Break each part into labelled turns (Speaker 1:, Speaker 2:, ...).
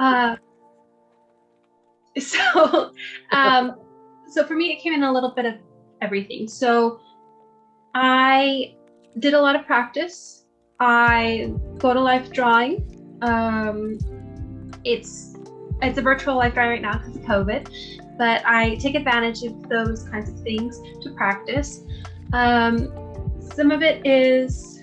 Speaker 1: Uh, so, um, so for me, it came in a little bit of everything. So I did a lot of practice. I go to life drawing. It's a virtual life drawing right now because of COVID, but I take advantage of those kinds of things to practice. Some of it is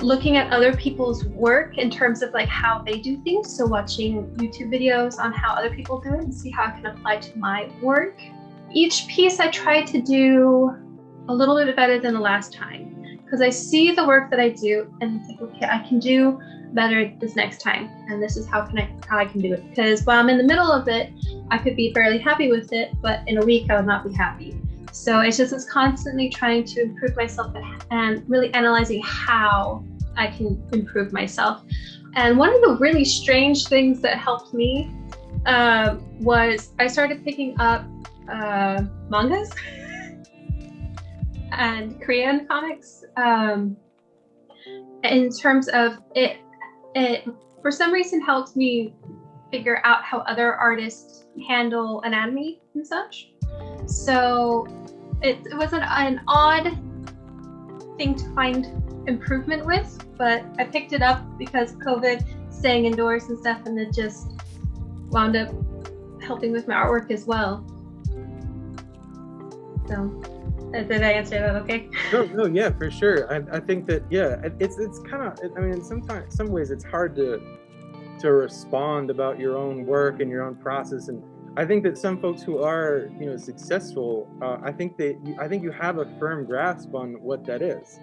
Speaker 1: looking at other people's work in terms of like how they do things. So watching YouTube videos on how other people do it and see how I can apply to my work. Each piece I try to do a little bit better than the last time because I see the work that I do and think, okay, I can do better this next time, and this is how I can do it. Because while I'm in the middle of it, I could be fairly happy with it, but in a week I would not be happy. So it's just this constantly trying to improve myself and really analyzing how I can improve myself. And one of the really strange things that helped me was I started picking up mangas and Korean comics. In terms of it for some reason helped me figure out how other artists handle anatomy and such. So it was an odd thing to find improvement with, but I picked it up because COVID, staying indoors and stuff, and it just wound up helping with my artwork as well. So did I answer that okay?
Speaker 2: No, yeah, for sure. I think that, yeah, it's kind of, I mean, sometimes, some ways it's hard to respond about your own work and your own process. And I think that some folks who are, successful, I think you have a firm grasp on what that is.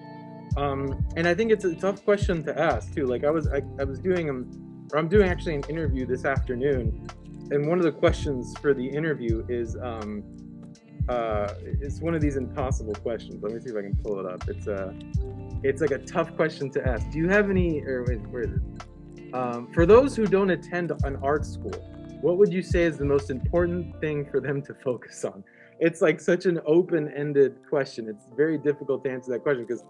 Speaker 2: And I think it's a tough question to ask too. Like I was doing I'm doing actually an interview this afternoon, and one of the questions for the interview is it's one of these impossible questions. Let me see if I can pull it up. It's like a tough question to ask. Do you have any, or wait, where is it? For those who don't attend an art school, what would you say is the most important thing for them to focus on? It's like such an open-ended question. It's very difficult to answer that question because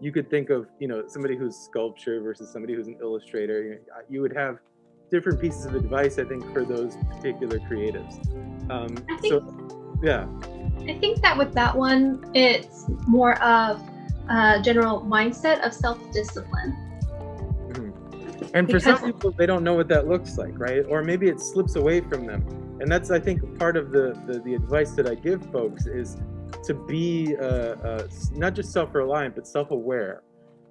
Speaker 2: you could think of, somebody who's sculpture versus somebody who's an illustrator. You would have different pieces of advice, I think, for those particular creatives. Yeah.
Speaker 1: I think that with that one, it's more of a general mindset of self-discipline.
Speaker 2: And for some people, they don't know what that looks like, right? Or maybe it slips away from them. And that's, I think, part of the advice that I give folks is to be not just self-reliant, but self-aware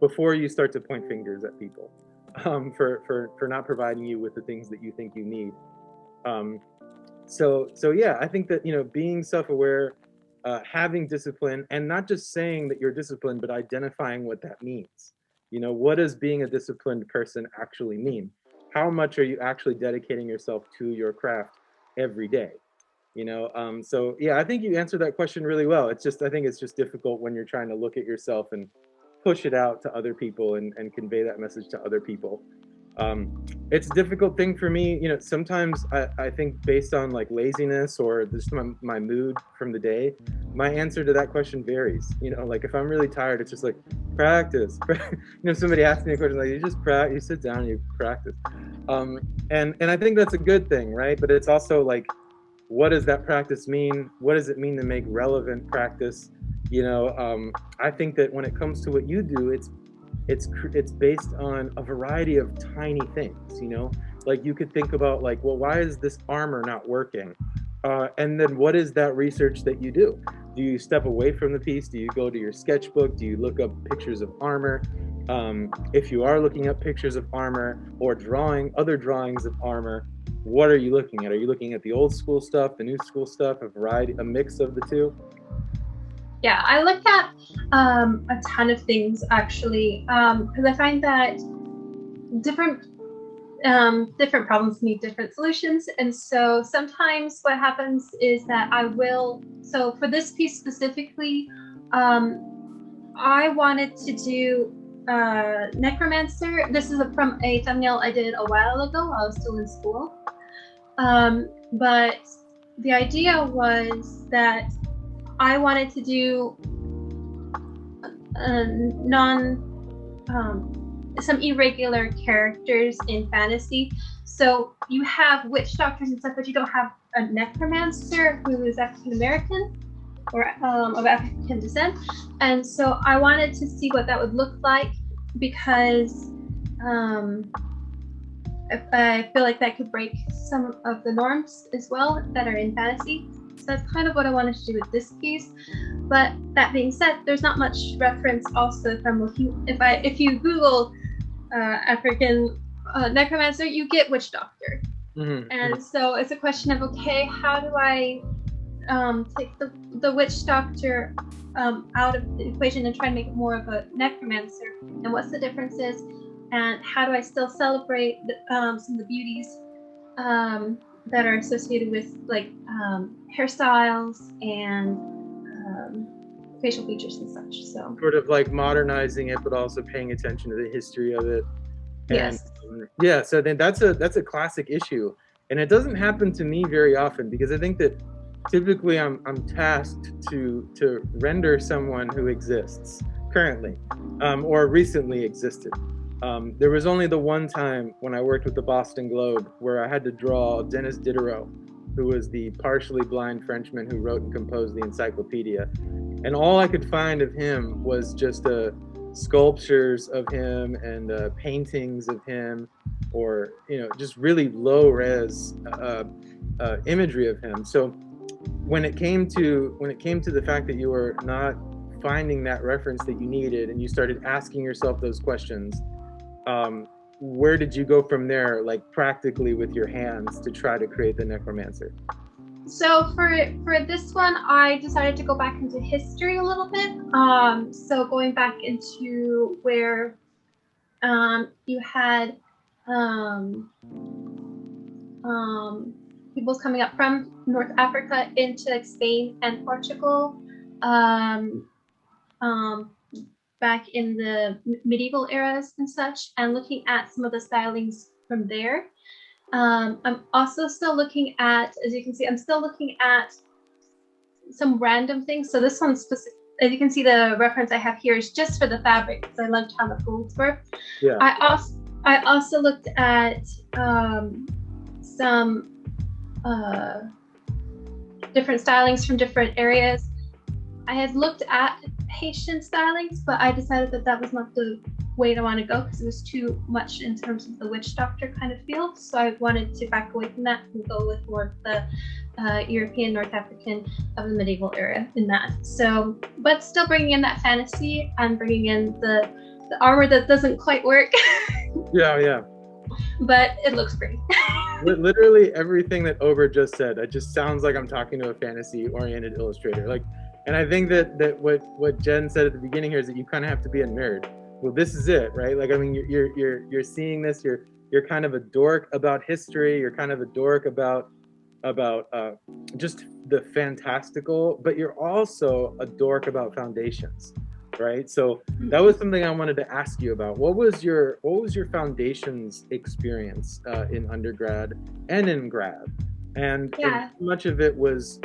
Speaker 2: before you start to point fingers at people for not providing you with the things that you think you need. So yeah, I think that, being self-aware, having discipline, and not just saying that you're disciplined, but identifying what that means. What does being a disciplined person actually mean? How much are you actually dedicating yourself to your craft every day? So yeah, I think you answered that question really well. I think it's just difficult when you're trying to look at yourself and push it out to other people and convey that message to other people. It's a difficult thing for me. Sometimes I think based on like laziness or just my mood from the day, my answer to that question varies. Like if I'm really tired, it's just like practice. Somebody asked me a question like, you just practice, you sit down and you practice. And I think that's a good thing, right? But it's also like, what does that practice mean? What does it mean to make relevant practice? I think that when it comes to what you do, it's based on a variety of tiny things. Like you could think about like, well, why is this armor not working? And then what is that research that you do? Do you step away from the piece? Do you go to your sketchbook? Do you look up pictures of armor? If you are looking up pictures of armor or other drawings of armor, what are you looking at? Are you looking at the old school stuff, the new school stuff, a mix of the two?
Speaker 1: Yeah, I looked at a ton of things actually, because I find that different problems need different solutions. And so sometimes what happens is that so for this piece specifically, I wanted to do necromancer. This is from a thumbnail I did a while ago while I was still in school. But the idea was that I wanted to do some irregular characters in fantasy. So you have witch doctors and stuff, but you don't have a necromancer who is African American or of African descent. And so I wanted to see what that would look like, because I feel like that could break some of the norms as well that are in fantasy. So that's kind of what I wanted to do with this piece. But that being said, there's not much reference also if I'm looking, if you Google African necromancer, you get witch doctor.
Speaker 2: Mm-hmm.
Speaker 1: And so it's a question of, okay, how do I take the witch doctor out of the equation and try and make it more of a necromancer, and what's the differences, and how do I still celebrate some of the beauties that are associated with like hairstyles and facial features and such. So
Speaker 2: Sort of like modernizing it, but also paying attention to the history of it. And,
Speaker 1: yes.
Speaker 2: Yeah, so then that's a classic issue, and it doesn't happen to me very often, because I think that typically I'm tasked to render someone who exists currently, or recently existed. There was only the one time when I worked with the Boston Globe where I had to draw Denis Diderot, who was the partially blind Frenchman who wrote and composed the encyclopedia. And all I could find of him was just sculptures of him and paintings of him, or just really low res imagery of him. So when it came to the fact that you were not finding that reference that you needed, and you started asking yourself those questions, where did you go from there, like practically with your hands, to try to create the necromancer?
Speaker 1: So for this one, I decided to go back into history a little bit. So going back into where you had peoples coming up from North Africa into like Spain and Portugal, back in the medieval eras and such, and looking at some of the stylings from there. I'm also still looking at, as you can see, I'm still looking at some random things. So this one's specific. As you can see, the reference I have here is just for the fabric, because I loved how the folds were.
Speaker 2: Yeah.
Speaker 1: I also looked at some different stylings from different areas. I had looked at Haitian stylings, but I decided that that was not the way I want to go, because it was too much in terms of the witch doctor kind of feel. So I wanted to back away from that and go with more of the European, North African of the medieval era in that. So, but still bringing in that fantasy and bringing in the armor that doesn't quite work.
Speaker 2: Yeah.
Speaker 1: But it looks great.
Speaker 2: Literally everything that Ober just said, it just sounds like I'm talking to a fantasy-oriented illustrator. Like, and I think that what Jen said at the beginning here is that you kind of have to be a nerd. Well, this is it, right? Like, I mean, you're seeing this. You're kind of a dork about history. You're kind of a dork about just the fantastical, but you're also a dork about foundations, right? So that was something I wanted to ask you about. What was your foundations experience in undergrad and in grad, and how much of it was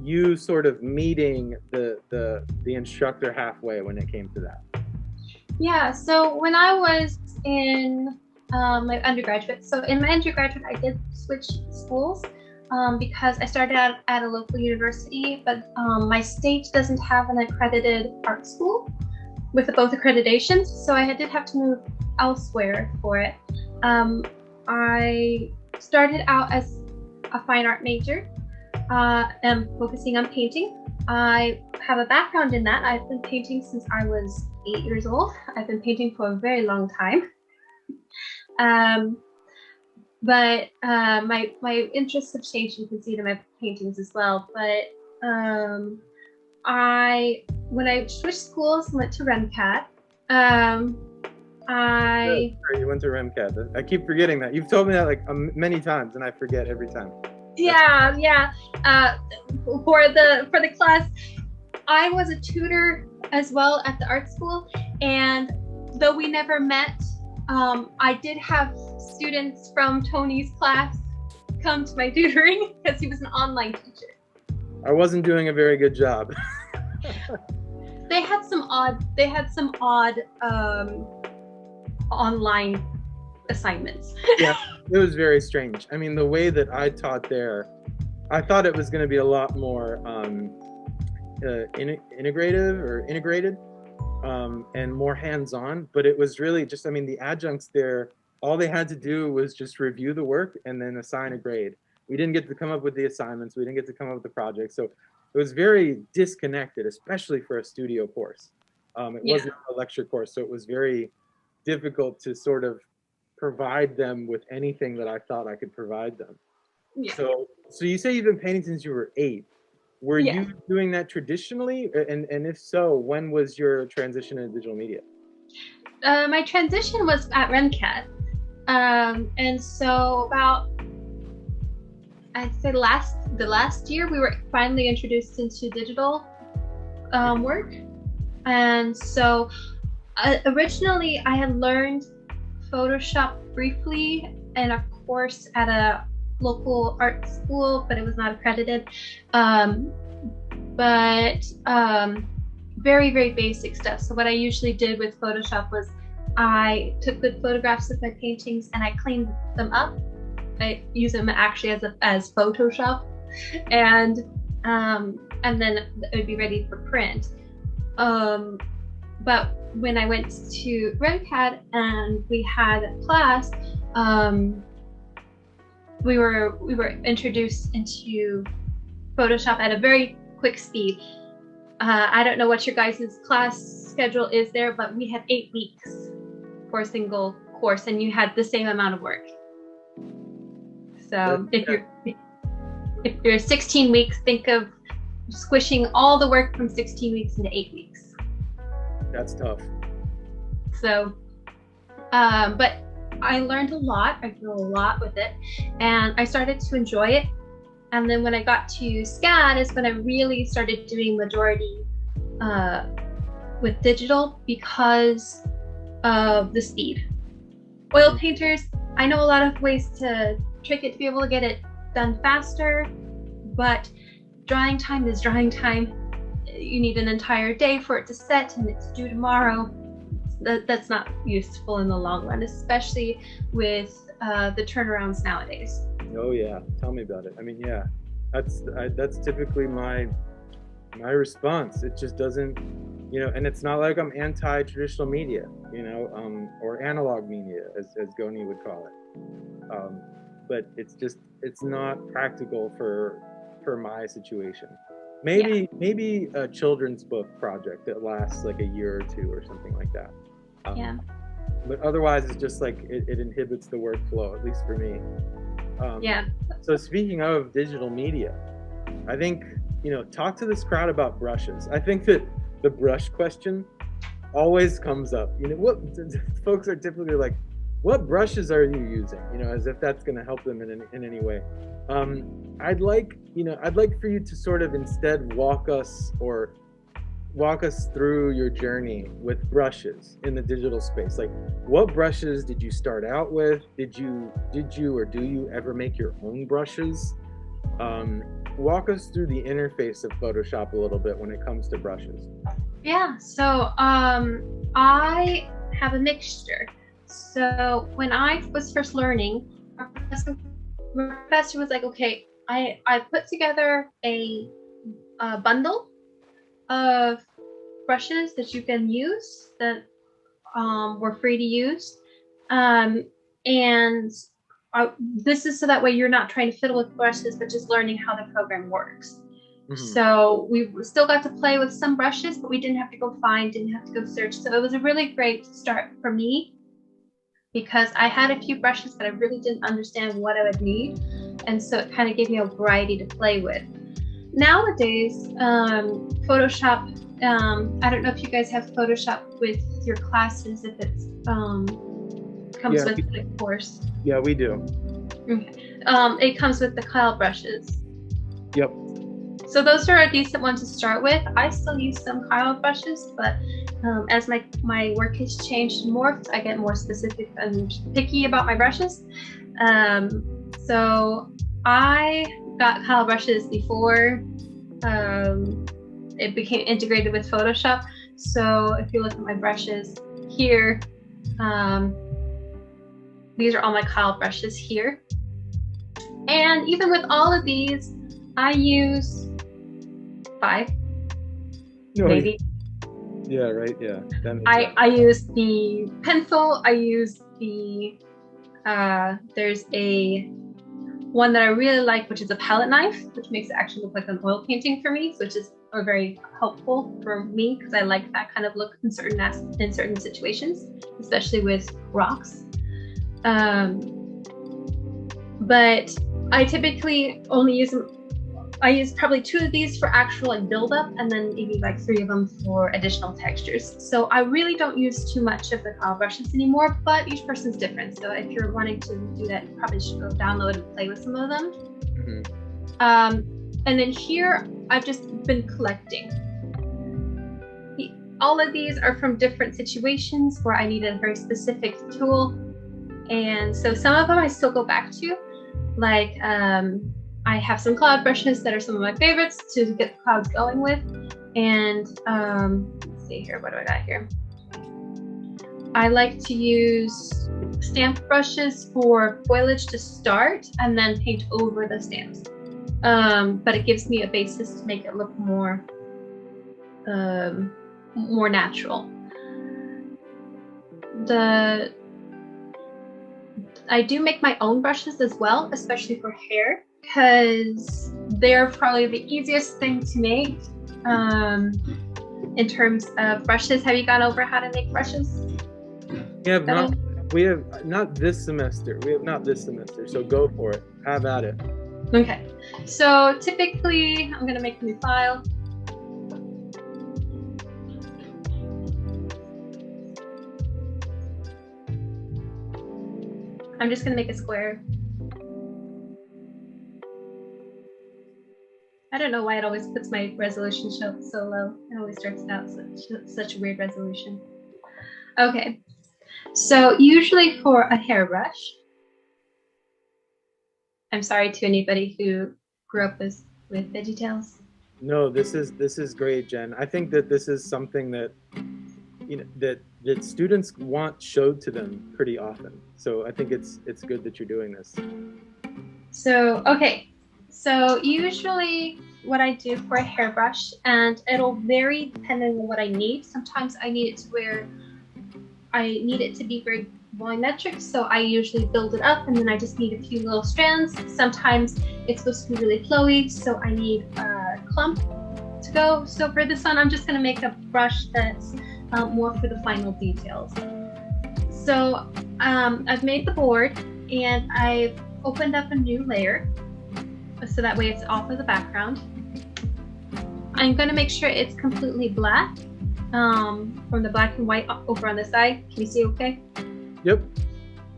Speaker 2: you sort of meeting the instructor halfway when it came to that?
Speaker 1: Yeah, so when I was in my undergraduate, so in my undergraduate I did switch schools because I started out at a local university, but my state doesn't have an accredited art school with both accreditations, so I did have to move elsewhere for it. I started out as a fine art major and focusing on painting. I have a background in that. I've been painting since I was 8 years old. I've been painting for a very long time. But my interests have changed. You can see it in my paintings as well. But when I switched schools and went to REMCAT,
Speaker 2: You went to REMCAT. I keep forgetting that. You've told me that like many times, and I forget every time.
Speaker 1: Yeah. For the class, I was a tutor as well at the art school, and though we never met, I did have students from Tony's class come to my tutoring because he was an online teacher.
Speaker 2: I wasn't doing a very good job.
Speaker 1: They had some odd online assignments.
Speaker 2: Yeah, it was very strange. I mean, the way that I taught there, I thought it was going to be a lot more integrated and more hands-on, but it was really just, I mean, the adjuncts there, all they had to do was just review the work and then assign a grade. We didn't get to come up with the assignments. We didn't get to come up with the projects. So it was very disconnected, especially for a studio course. It
Speaker 1: Yeah.
Speaker 2: wasn't a lecture course, so it was very difficult to sort of provide them with anything that I thought I could provide them.
Speaker 1: Yeah.
Speaker 2: So you say you've been painting since you were 8. Were
Speaker 1: Yeah.
Speaker 2: you doing that traditionally? And if so, when was your transition into digital media?
Speaker 1: My transition was at RenCat. And so about, I'd say the last year, we were finally introduced into digital work. And so originally I had learned Photoshop briefly in a course at a local art school, but it was not accredited. Very, very basic stuff. So what I usually did with Photoshop was I took good photographs of my paintings and I cleaned them up. I use them actually as Photoshop, and then it would be ready for print. But when I went to RenCat and we had a class, we were introduced into Photoshop at a very quick speed. I don't know what your guys' class schedule is there, but we had 8 weeks for a single course, and you had the same amount of work. So if you're 16 weeks, think of squishing all the work from 16 weeks into 8 weeks.
Speaker 2: That's tough.
Speaker 1: So, but I learned a lot. I grew a lot with it, and I started to enjoy it. And then when I got to SCAD is when I really started doing majority with digital because of the speed. Oil painters, I know a lot of ways to trick it to be able to get it done faster, but drying time is drying time. You need an entire day for it to set and it's due tomorrow. That's not useful in the long run, especially with the turnarounds nowadays.
Speaker 2: Oh yeah, tell me about it. I mean, yeah, that's typically my response. It just doesn't, and it's not like I'm anti-traditional media, or analog media, as Goni would call it. But it's not practical for my situation. Maybe a children's book project that lasts like a year or 2 or something like that.
Speaker 1: Yeah.
Speaker 2: But otherwise, it's just like it inhibits the workflow, at least for me.
Speaker 1: Yeah.
Speaker 2: So speaking of digital media, I think, talk to this crowd about brushes. I think that the brush question always comes up. What folks are typically like, what brushes are you using? As if that's going to help them in any way. I'd like for you to sort of instead walk us through your journey with brushes in the digital space. Like, what brushes did you start out with? Did you or do you ever make your own brushes? Walk us through the interface of Photoshop a little bit when it comes to brushes.
Speaker 1: Yeah, so I have a mixture. So when I was first learning, our professor was like, okay, I put together a bundle of brushes that you can use that were free to use, and this is so that way you're not trying to fiddle with brushes but just learning how the program works. Mm-hmm. So we still got to play with some brushes, but we didn't have to go search. So it was a really great start for me because I had a few brushes that I really didn't understand what I would need, and so it kind of gave me a variety to play with. Nowadays, Photoshop, I don't know if you guys have Photoshop with your classes, if it's comes with the course.
Speaker 2: Yeah, we do.
Speaker 1: Okay. It comes with the Kyle brushes.
Speaker 2: Yep.
Speaker 1: So those are a decent one to start with. I still use some Kyle brushes, but as my work has changed and morphed, I get more specific and picky about my brushes. So I got Kyle brushes before it became integrated with Photoshop. So if you look at my brushes here, these are all my Kyle brushes here. And even with all of these, I use 5, maybe.
Speaker 2: Yeah, right, yeah.
Speaker 1: I use the pencil, I use the, there's a one that I really like, which is a palette knife, which makes it actually look like an oil painting for me, which is very helpful for me because I like that kind of look in certain situations, especially with rocks. But I typically only use probably 2 of these for actual like build up, and then maybe like 3 of them for additional textures. So I really don't use too much of the Kyle brushes anymore, but each person's different. So if you're wanting to do that, you probably should go download and play with some of them. And then here, I've just been collecting. All of these are from different situations where I need a very specific tool. And so some of them I still go back to, like I have some cloud brushes that are some of my favorites to get the clouds going with. And let's see here, what do I got here? I like to use stamp brushes for foliage to start and then paint over the stamps. But it gives me a basis to make it look more natural. I do make my own brushes as well, especially for hair, because they're probably the easiest thing to make in terms of brushes. Have you gone over how to make brushes?
Speaker 2: We have not this semester. So go for it. Have at it.
Speaker 1: Okay. So typically, I'm going to make a new file. I'm just going to make a square. I don't know why it always puts my resolution so low. It always starts it out such a weird resolution. Okay, so usually for a hairbrush, I'm sorry to anybody who grew up with VeggieTales.
Speaker 2: No, this is great, Jen. I think that this is something that that students want showed to them pretty often. So I think it's good that you're doing this.
Speaker 1: So okay, so usually what I do for a hairbrush, and it'll vary depending on what I need. Sometimes I need it to be very volumetric, so I usually build it up and then I just need a few little strands. Sometimes it's supposed to be really flowy, so I need a clump to go. So for this one, I'm just going to make a brush that's more for the final details. So I've made the board and I've opened up a new layer, so that way it's off of the background. I'm going to make sure it's completely black from the black and white over on the side. Can you see okay?
Speaker 2: Yep.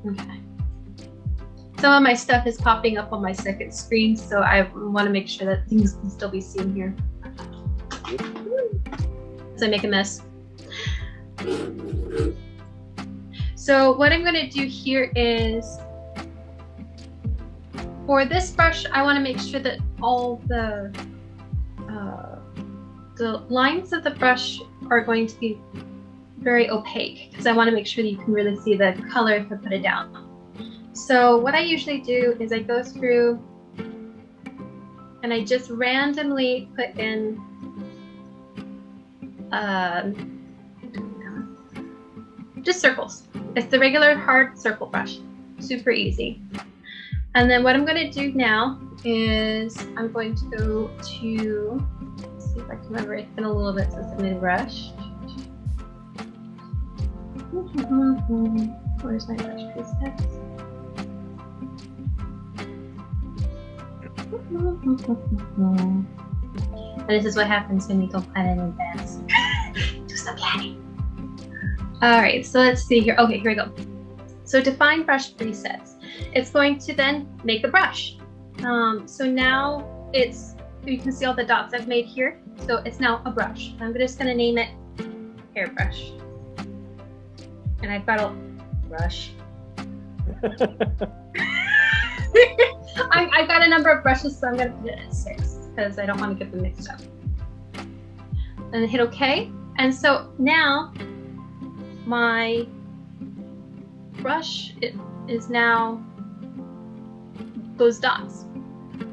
Speaker 1: Okay. Some of my stuff is popping up on my second screen, so I want to make sure that things can still be seen here. So I make a mess. So what I'm going to do here is, for this brush, I want to make sure that all the lines of the brush are going to be very opaque, because I want to make sure that you can really see the color if I put it down. So what I usually do is I go through and I just randomly put in just circles. It's the regular hard circle brush, super easy. And then what I'm going to do now is I'm going to go to, let's see if I can remember, it's been a little bit since I've been brushed. Where's my brush presets? And this is what happens when you don't plan in advance. Do some planning. All right, so let's see here. Okay, here we go. So define brush presets. It's going to then make a brush. So now you can see all the dots I've made here. So it's now a brush. I'm just going to name it hairbrush. And I've got a brush. I've got a number of brushes, so I'm going to put it at 6 because I don't want to get them mixed up. And hit OK. And so now my brush is now those dots.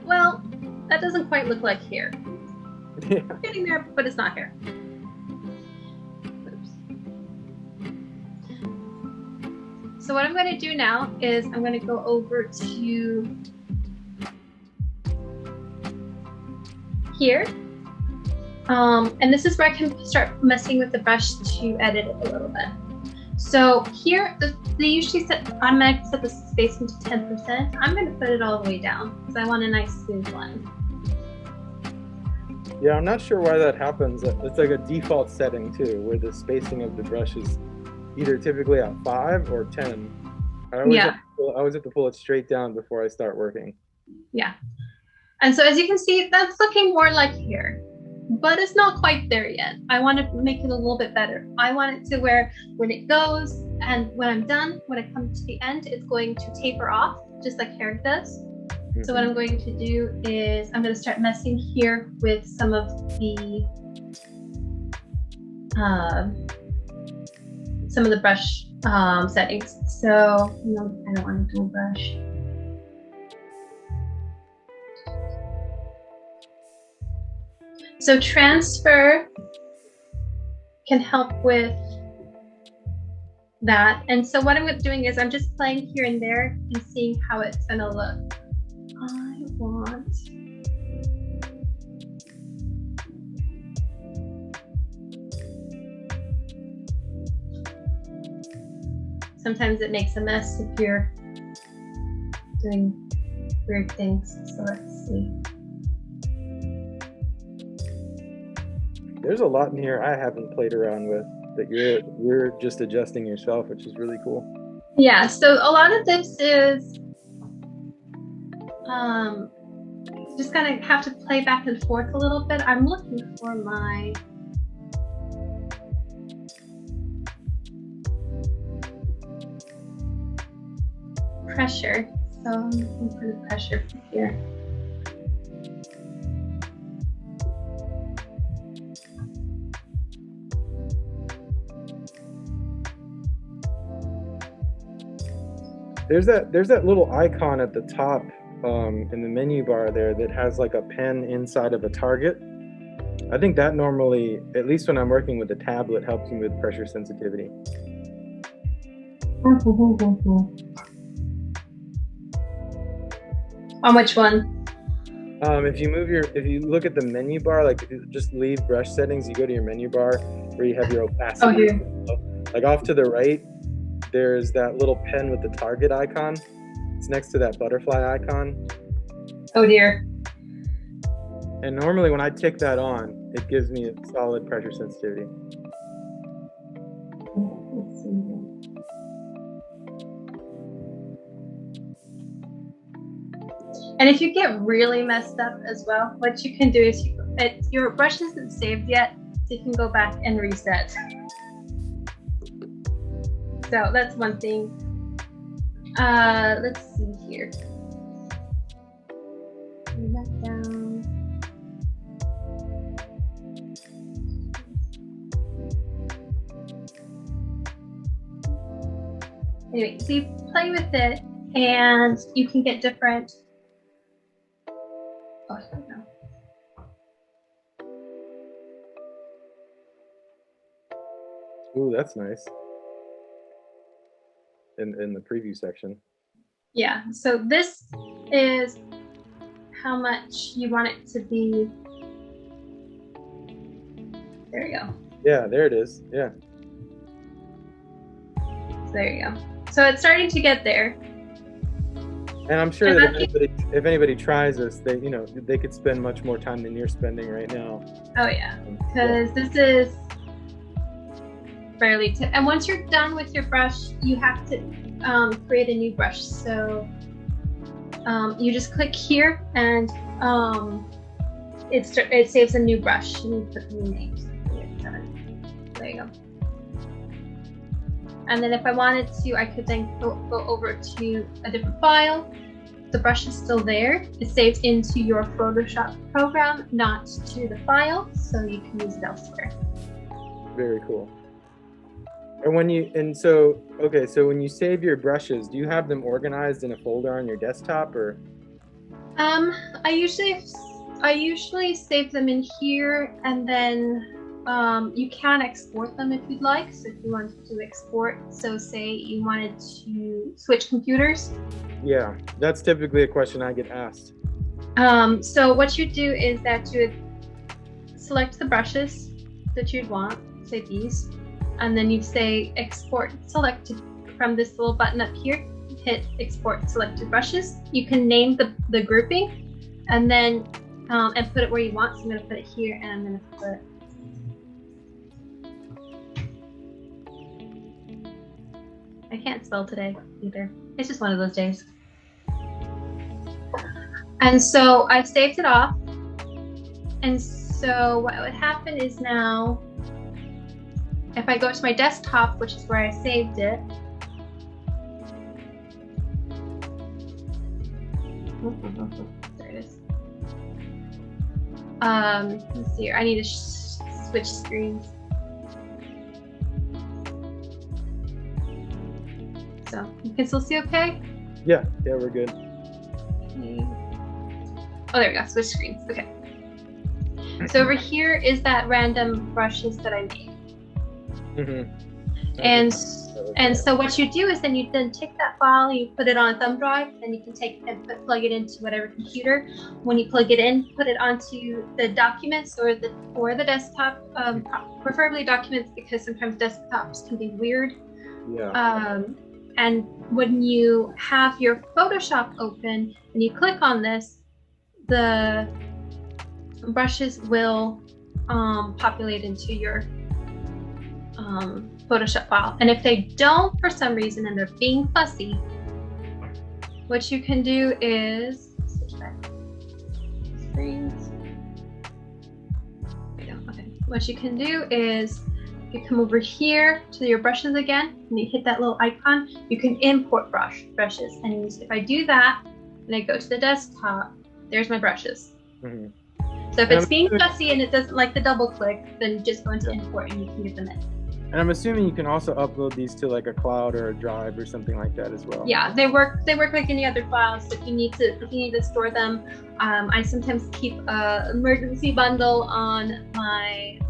Speaker 1: Well, that doesn't quite look like hair.
Speaker 2: Yeah.
Speaker 1: Getting there, but it's not hair. Oops. So what I'm going to do now is I'm going to go over to here. And this is where I can start messing with the brush to edit it a little bit. So here, they usually automatically set the spacing to 10%. I'm going to put it all the way down because I want a nice smooth line.
Speaker 2: Yeah, I'm not sure why that happens. It's like a default setting too, where the spacing of the brush is either typically at 5 or 10. I always have to pull it straight down before I start working.
Speaker 1: Yeah. And so as you can see, that's looking more like hair, but it's not quite there yet. I want to make it a little bit better. I want it to where when it goes and when I'm done, when I come to the end, it's going to taper off just like hair does. Mm-hmm. So what I'm going to do is I'm going to start messing here with some of the brush settings. So no, I don't want to do a brush. So transfer can help with that. And so what I'm doing is I'm just playing here and there and seeing how it's gonna look. I want sometimes it makes a mess if you're doing weird things. So let's see.
Speaker 2: There's a lot in here I haven't played around with that you're just adjusting yourself, which is really cool.
Speaker 1: Yeah, so a lot of this is just gonna have to play back and forth a little bit. I'm looking for my pressure. So I'm looking for the pressure from here.
Speaker 2: There's that little icon at the top in the menu bar there that has like a pen inside of a target. I think that normally, at least when I'm working with the tablet, helps me with pressure sensitivity.
Speaker 1: On which one?
Speaker 2: If you look at the menu bar, like if you just leave brush settings, you go to your menu bar where you have your opacity.
Speaker 1: Oh, here.
Speaker 2: Like off to the right, there's that little pen with the target icon. It's next to that butterfly icon.
Speaker 1: Oh dear.
Speaker 2: And normally when I tick that on, it gives me a solid pressure sensitivity.
Speaker 1: Let's see here. And if you get really messed up as well, what you can do is your brush isn't saved yet, so you can go back and reset. So that's one thing. Let's see here. Bring that down. Anyway, so you play with it and you can get different. Oh, I don't know.
Speaker 2: Ooh, that's nice. In the preview section.
Speaker 1: Yeah, so this is how much you want it to be. There you go.
Speaker 2: Yeah, there it is. Yeah.
Speaker 1: There you go. So it's starting to get there.
Speaker 2: And I'm sure that if anybody tries this, they could spend much more time than you're spending right now.
Speaker 1: Oh yeah, because this is fairly and once you're done with your brush, you have to create a new brush. So you just click here and it saves a new brush. And you put new names. There you go. And then if I wanted to, I could then go over to a different file. The brush is still there. It's saved into your Photoshop program, not to the file, so you can use it elsewhere.
Speaker 2: Very cool. And when you, and so, okay, so when you save your brushes, do you have them organized in a folder on your desktop or?
Speaker 1: Um, I usually I usually save them in here, and then you can export them if you'd like. So if you wanted to export, so say you wanted to switch computers.
Speaker 2: Yeah, that's typically a question I get asked.
Speaker 1: So what you do is that you select the brushes that you'd want, say these, and then you say export selected from this little button up here. Hit export selected brushes. You can name the grouping, and then and put it where you want. So I'm going to put it here, and I'm going to put. I can't spell today either. It's just one of those days. And so I've saved it off. And so what would happen is now, if I go to my desktop, which is where I saved it, there it is. Let's see here. I need to switch screens. So you can still see okay?
Speaker 2: Yeah, we're good.
Speaker 1: Okay. Oh, there we go. Switch screens. Okay. So over here is that random brushes that I made.
Speaker 2: Mm-hmm.
Speaker 1: And so what you do is then you take that file, you put it on a thumb drive, and you can take and plug it into whatever computer. When you plug it in, put it onto the documents or the desktop, preferably documents, because sometimes desktops can be weird.
Speaker 2: Yeah.
Speaker 1: And when you have your Photoshop open and you click on this, the brushes will populate into your Photoshop file. And if they don't for some reason and they're being fussy, what you can do is switch back screens. Okay. What you can do is you come over here to your brushes again, and you hit that little icon. You can import brushes, and if I do that and I go to the desktop, there's my brushes.
Speaker 2: Mm-hmm.
Speaker 1: So if it's being fussy and it doesn't like the double click, then just go into import and you can get them in. And
Speaker 2: I'm assuming you can also upload these to like a cloud or a drive or something like that as well.
Speaker 1: Yeah, they work like any other files. If you need to store them, I sometimes keep an emergency bundle on my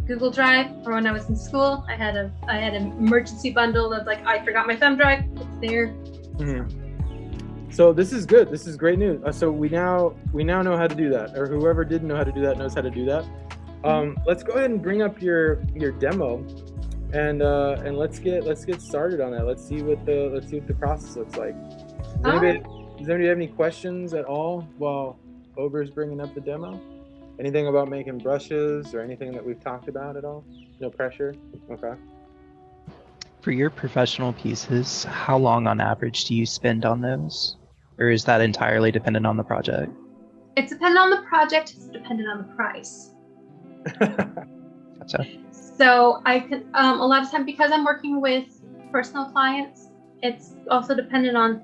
Speaker 1: Google Drive. Or when I was in school, I had an emergency bundle of like, I forgot my thumb drive. It's there.
Speaker 2: Mm-hmm. So this is good. This is great news. So we now know how to do that, or whoever didn't know how to do that knows how to do that. Let's go ahead and bring up your demo, and let's get started on that. Let's see what the process looks like. Does anybody have any questions at all while Ober's bringing up the demo? Anything about making brushes or anything that we've talked about at all? No pressure. Okay.
Speaker 3: For your professional pieces, how long on average do you spend on those? Or is that entirely dependent on the project?
Speaker 1: It's dependent on the project, it's dependent on the price.
Speaker 3: Gotcha.
Speaker 1: So I can, a lot of time, because I'm working with personal clients, it's also dependent on,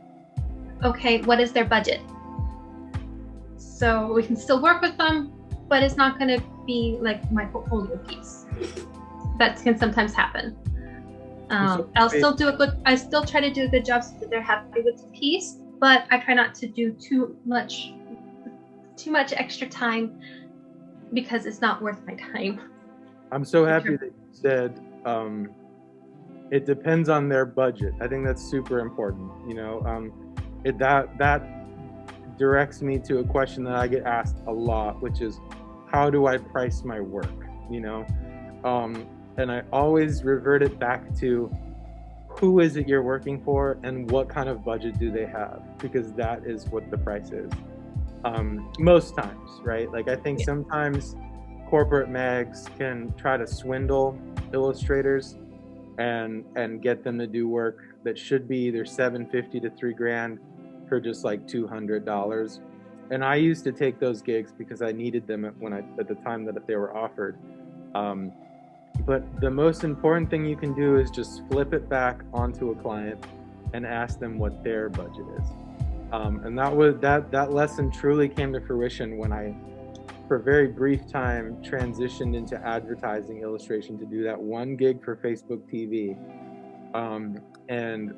Speaker 1: okay, what is their budget? So we can still work with them, but it's not going to be like my portfolio piece. That can sometimes happen. I still try to do a good job so that they're happy with the piece, but I try not to do too much extra time because it's not worth my time.
Speaker 2: I'm so happy that you said it depends on their budget. I think that's super important. You know, that directs me to a question that I get asked a lot, which is, how do I price my work? You know, and I always revert it back to, who is it you're working for and what kind of budget do they have? Because that is what the price is. Most times, right? Like, I think sometimes corporate mags can try to swindle illustrators and get them to do work that should be either $750 to $3,000 for just like $200. And I used to take those gigs because I needed them at the time that they were offered. But the most important thing you can do is just flip it back onto a client and ask them what their budget is. And that lesson truly came to fruition when I for a very brief time transitioned into advertising illustration to do that 1 gig for Facebook TV. And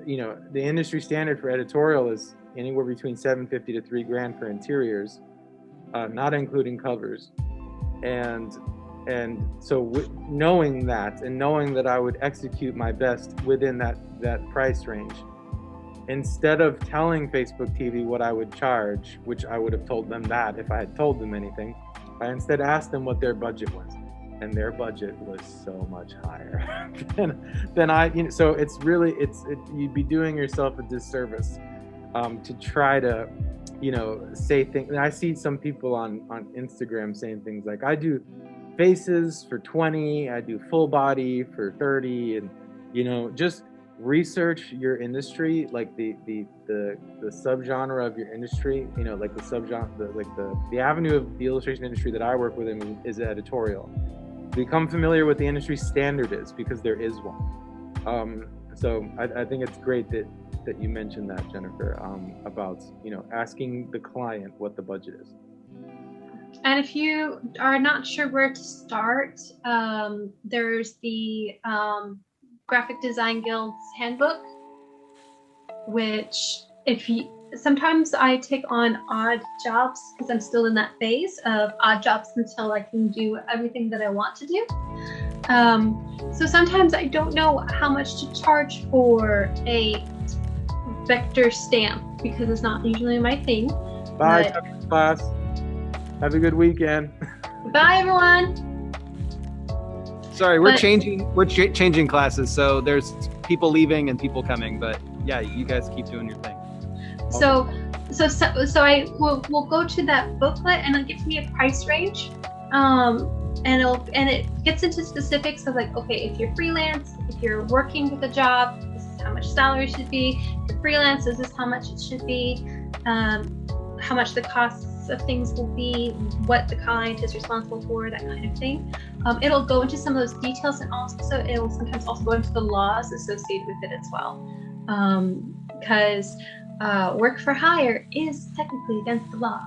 Speaker 2: you know, the industry standard for editorial is anywhere between $750 to $3,000 for interiors, not including covers. And so knowing that, and knowing that I would execute my best within that price range, instead of telling Facebook TV what I would charge, which I would have told them that if I had told them anything, I instead asked them what their budget was, and their budget was so much higher than I. You know, so it's really you'd be doing yourself a disservice to try to, you know, say things. And I see some people on Instagram saying things like, I do faces for 20, I do full body for 30, and you know, just research your industry, like the subgenre of your industry, you know, like the subgenre, the avenue of the illustration industry that I work within is editorial. Become familiar with the industry standard is, because there is one. So I think it's great that you mentioned that, Jennifer, about, you know, asking the client what the budget is.
Speaker 1: And if you are not sure where to start, there's the Graphic Design Guild's handbook, which sometimes I take on odd jobs because I'm still in that phase of odd jobs until I can do everything that I want to do. So sometimes I don't know how much to charge for a vector stamp because it's not usually my thing.
Speaker 2: Bye, class. Have a good weekend.
Speaker 1: Bye, everyone.
Speaker 4: Sorry, we're changing classes, so there's people leaving and people coming. But yeah, you guys keep doing your thing.
Speaker 1: So I will go to that booklet, and it gives me a price range, and it gets into specifics of like, okay, if you're freelance, if you're working with a job, this is how much salary should be. If you're freelance, this is how much it should be. How much the costs of things will be, what the client is responsible for, that kind of thing. It'll go into some of those details, and also it'll sometimes also go into the laws associated with it as well, because work for hire is technically against the law,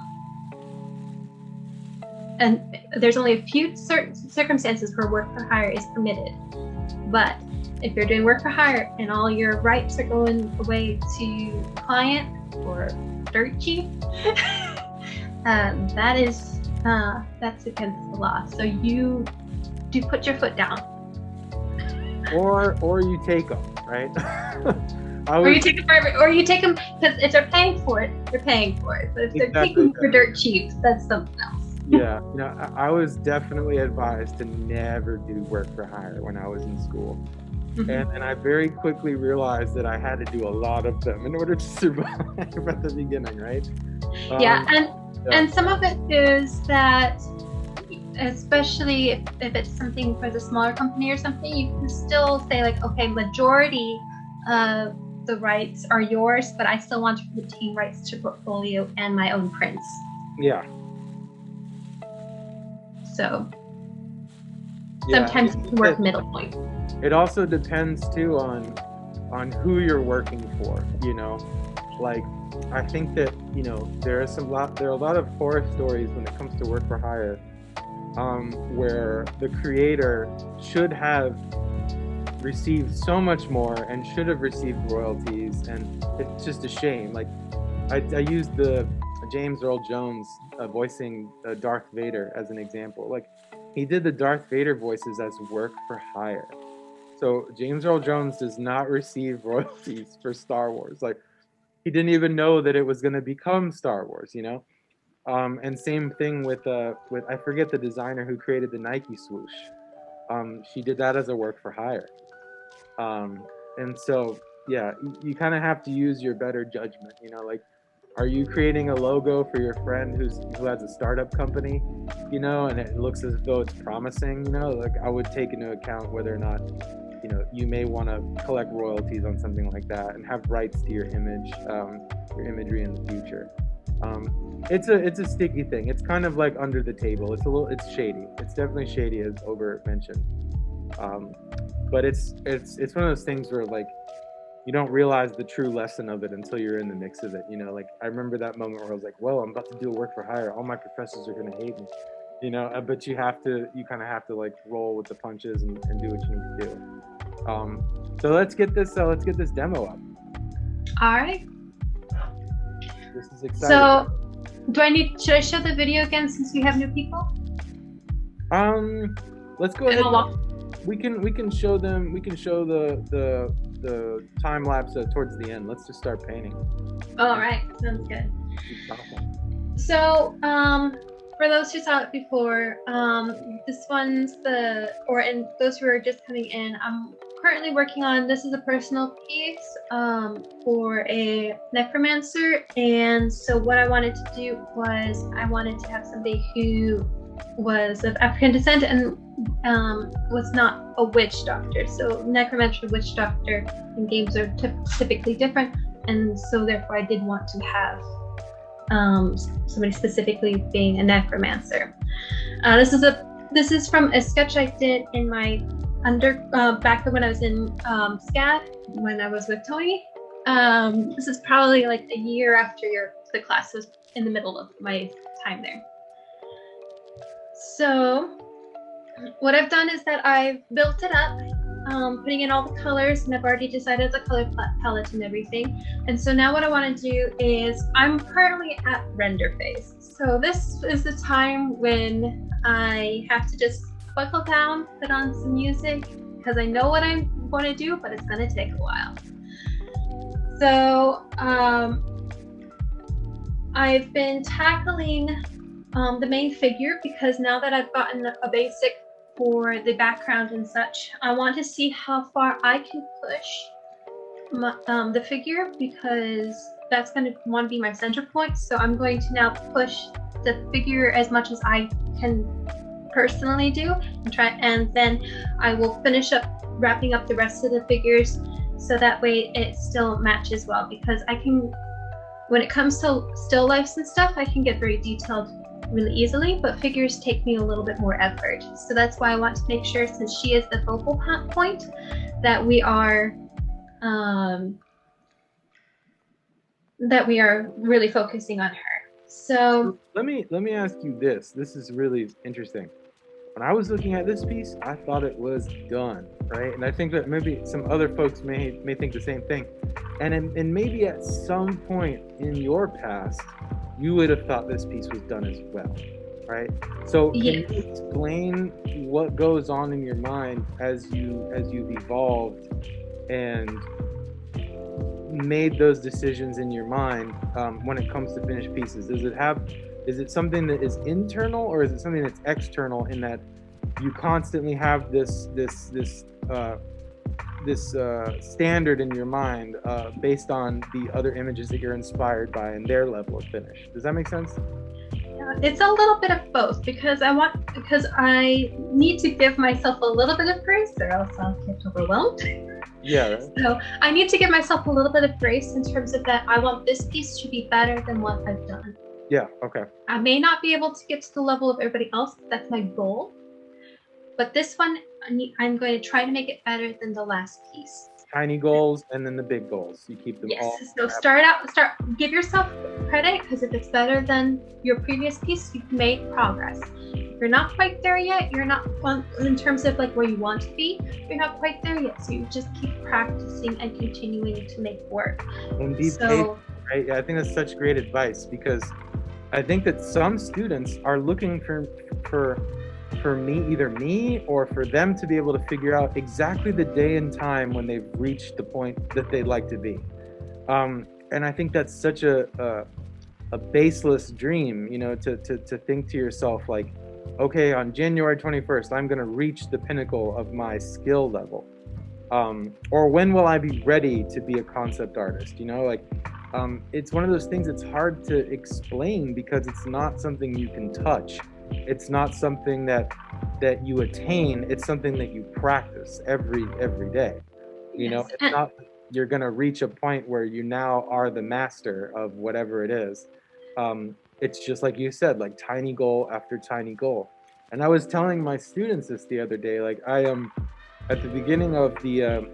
Speaker 1: and there's only a few certain circumstances where work for hire is permitted. But if you're doing work for hire and all your rights are going away to client or dirt cheap, that's against the law. So you do put your foot down.
Speaker 2: Or you take them, right?
Speaker 1: Or you take them because if they're paying for it, they're paying for it. But if they're taking it for dirt cheap, that's something else.
Speaker 2: Yeah, you know, I was definitely advised to never do work for hire when I was in school. Mm-hmm. And I very quickly realized that I had to do a lot of them in order to survive at the beginning, right?
Speaker 1: And some of it is that, especially if it's something for the smaller company or something, you can still say like, okay, majority of the rights are yours, but I still want to retain rights to portfolio and my own prints.
Speaker 2: Yeah.
Speaker 1: So sometimes you can work middle point.
Speaker 2: It also depends too on who you're working for, you know. Like, I think that, you know, there are a lot of horror stories when it comes to work for hire, where the creator should have received so much more and should have received royalties, and it's just a shame. Like, I used the James Earl Jones voicing Darth Vader as an example. Like, he did the Darth Vader voices as work for hire. So James Earl Jones does not receive royalties for Star Wars. Like, he didn't even know that it was going to become Star Wars, you know? And same thing with I forget the designer who created the Nike swoosh. She did that as a work for hire. And so, yeah, you kind of have to use your better judgment, you know? Like, are you creating a logo for your friend who has a startup company, you know, and it looks as though it's promising, you know? Like, I would take into account whether or not, you know, you may want to collect royalties on something like that and have rights to your image, your imagery in the future. It's a sticky thing. It's kind of like under the table. It's shady. It's definitely shady, as Ober mentioned. But it's one of those things where, like, you don't realize the true lesson of it until you're in the mix of it. You know, like I remember that moment where I was like, well, I'm about to do a work for hire. All my professors are going to hate me, you know, but you kind of have to like roll with the punches and do what you need to do. So let's get this demo up.
Speaker 1: All right.
Speaker 2: This is exciting.
Speaker 1: So should I show the video again since we have new people?
Speaker 2: Let's go ahead. We can show them. We can show the time lapse towards the end. Let's just start painting.
Speaker 1: All right, sounds good. So, for those who saw it before, this one's and those who are just coming in, I'm currently working on, this is a personal piece for a necromancer. And so what I wanted to do was I wanted to have somebody who was of African descent and was not a witch doctor. So necromancer, witch doctor in games are typically different. And so therefore I did want to have somebody specifically being a necromancer. This is from a sketch I did in my back when I was in SCAD when I was with Tony. This is probably like a year after the class was in the middle of my time there. So what I've done is that I've built it up, putting in all the colors, and I've already decided the color palette and everything. And so now what I want to do is I'm currently at render phase. So this is the time when I have to just buckle down, put on some music, because I know what I'm going to do, but it's going to take a while. So I've been tackling the main figure, because now that I've gotten a basic for the background and such, I want to see how far I can push the figure, because that's going to want to be my center point. So I'm going to now push the figure as much as I can personally do and then I will finish up wrapping up the rest of the figures, so that way it still matches well, because I can, when it comes to still lifes and stuff, I can get very detailed really easily, but figures take me a little bit more effort. So that's why I want to make sure, since she is the focal point, that we are really focusing on her. So
Speaker 2: let me ask you this. This is really interesting. When I was looking at this piece, I thought it was done, right? And I think that maybe some other folks may think the same thing. And maybe at some point in your past, you would have thought this piece was done as well, right? So can you explain what goes on in your mind as you've evolved and made those decisions in your mind when it comes to finished pieces? Is it something that is internal, or is it something that's external, in that you constantly have this standard in your mind based on the other images that you're inspired by and their level of finish? Does that make sense?
Speaker 1: Yeah, it's a little bit of both, because I need to give myself a little bit of grace, or else I'll get overwhelmed.
Speaker 2: Yeah. Right.
Speaker 1: So I need to give myself a little bit of grace in terms of that I want this piece to be better than what I've done.
Speaker 2: Yeah, okay.
Speaker 1: I may not be able to get to the level of everybody else, that's my goal. But this one, I'm going to try to make it better than the last piece.
Speaker 2: Tiny goals and then the big goals. You keep them all.
Speaker 1: So give yourself credit, because if it's better than your previous piece, you've made progress. If you're not quite there yet, you're not, in terms of like where you want to be, you're not quite there yet. So you just keep practicing and continuing to make work.
Speaker 2: And be patient, right? I think that's such great advice, because I think that some students are looking for either me or for them to be able to figure out exactly the day and time when they've reached the point that they'd like to be. And I think that's such a baseless dream, you know, to think to yourself like, okay, on January 21st, I'm going to reach the pinnacle of my skill level. Or when will I be ready to be a concept artist? You know, like, it's one of those things that's hard to explain, because it's not something you can touch. It's not something that you attain. It's something that you practice every day. You know, it's not you're going to reach a point where you now are the master of whatever it is. It's just like you said, like tiny goal after tiny goal. And I was telling my students this the other day, like I am at the beginning of the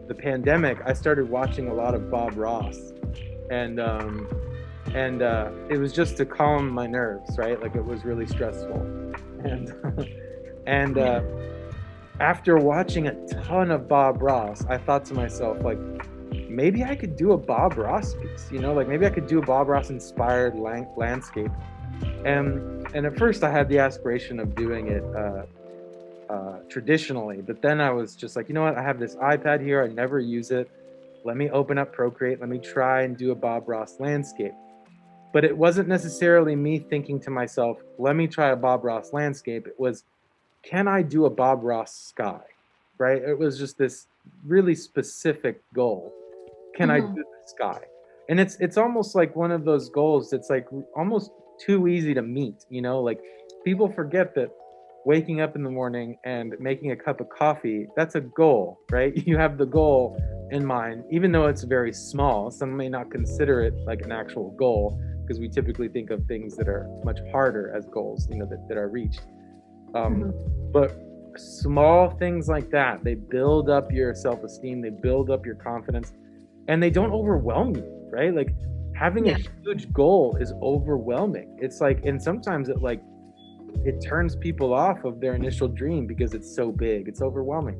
Speaker 2: the pandemic, I started watching a lot of Bob Ross, and it was just to calm my nerves, right? Like it was really stressful, and and after watching a ton of Bob Ross, I thought to myself, like, maybe I could do a Bob Ross piece, you know, like maybe I could do a Bob Ross inspired landscape. And at first I had the aspiration of doing it traditionally, but then I was just like, you know what, I have this iPad here, I never use it. Let me open up Procreate, let me try and do a Bob Ross landscape. But it wasn't necessarily me thinking to myself, let me try a Bob Ross landscape. It was, can I do a Bob Ross sky, right? It was just this really specific goal. Can I do the sky? And it's almost like one of those goals that's like almost too easy to meet, you know, like people forget that waking up in the morning and making a cup of coffee, that's a goal, right? You have the goal in mind, even though it's very small. Some may not consider it like an actual goal because we typically think of things that are much harder as goals, you know, that are reached. But small things like that, they build up your self-esteem, they build up your confidence, and they don't overwhelm you, right? Like having a huge goal is overwhelming. It's like, and sometimes it turns people off of their initial dream because it's so big, it's overwhelming.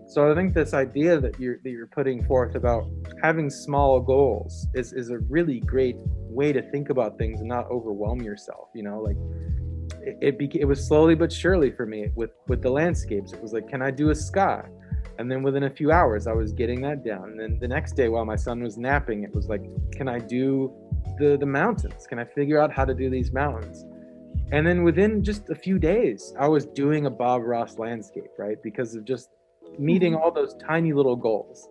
Speaker 2: So I think this idea that you're putting forth about having small goals is a really great way to think about things and not overwhelm yourself, you know, like it was slowly but surely for me with the landscapes. It was like, can I do a sky? And then within a few hours, I was getting that down. And then the next day while my son was napping, it was like, can I do the mountains? Can I figure out how to do these mountains? And then within just a few days, I was doing a Bob Ross landscape, right? Because of just meeting all those tiny little goals.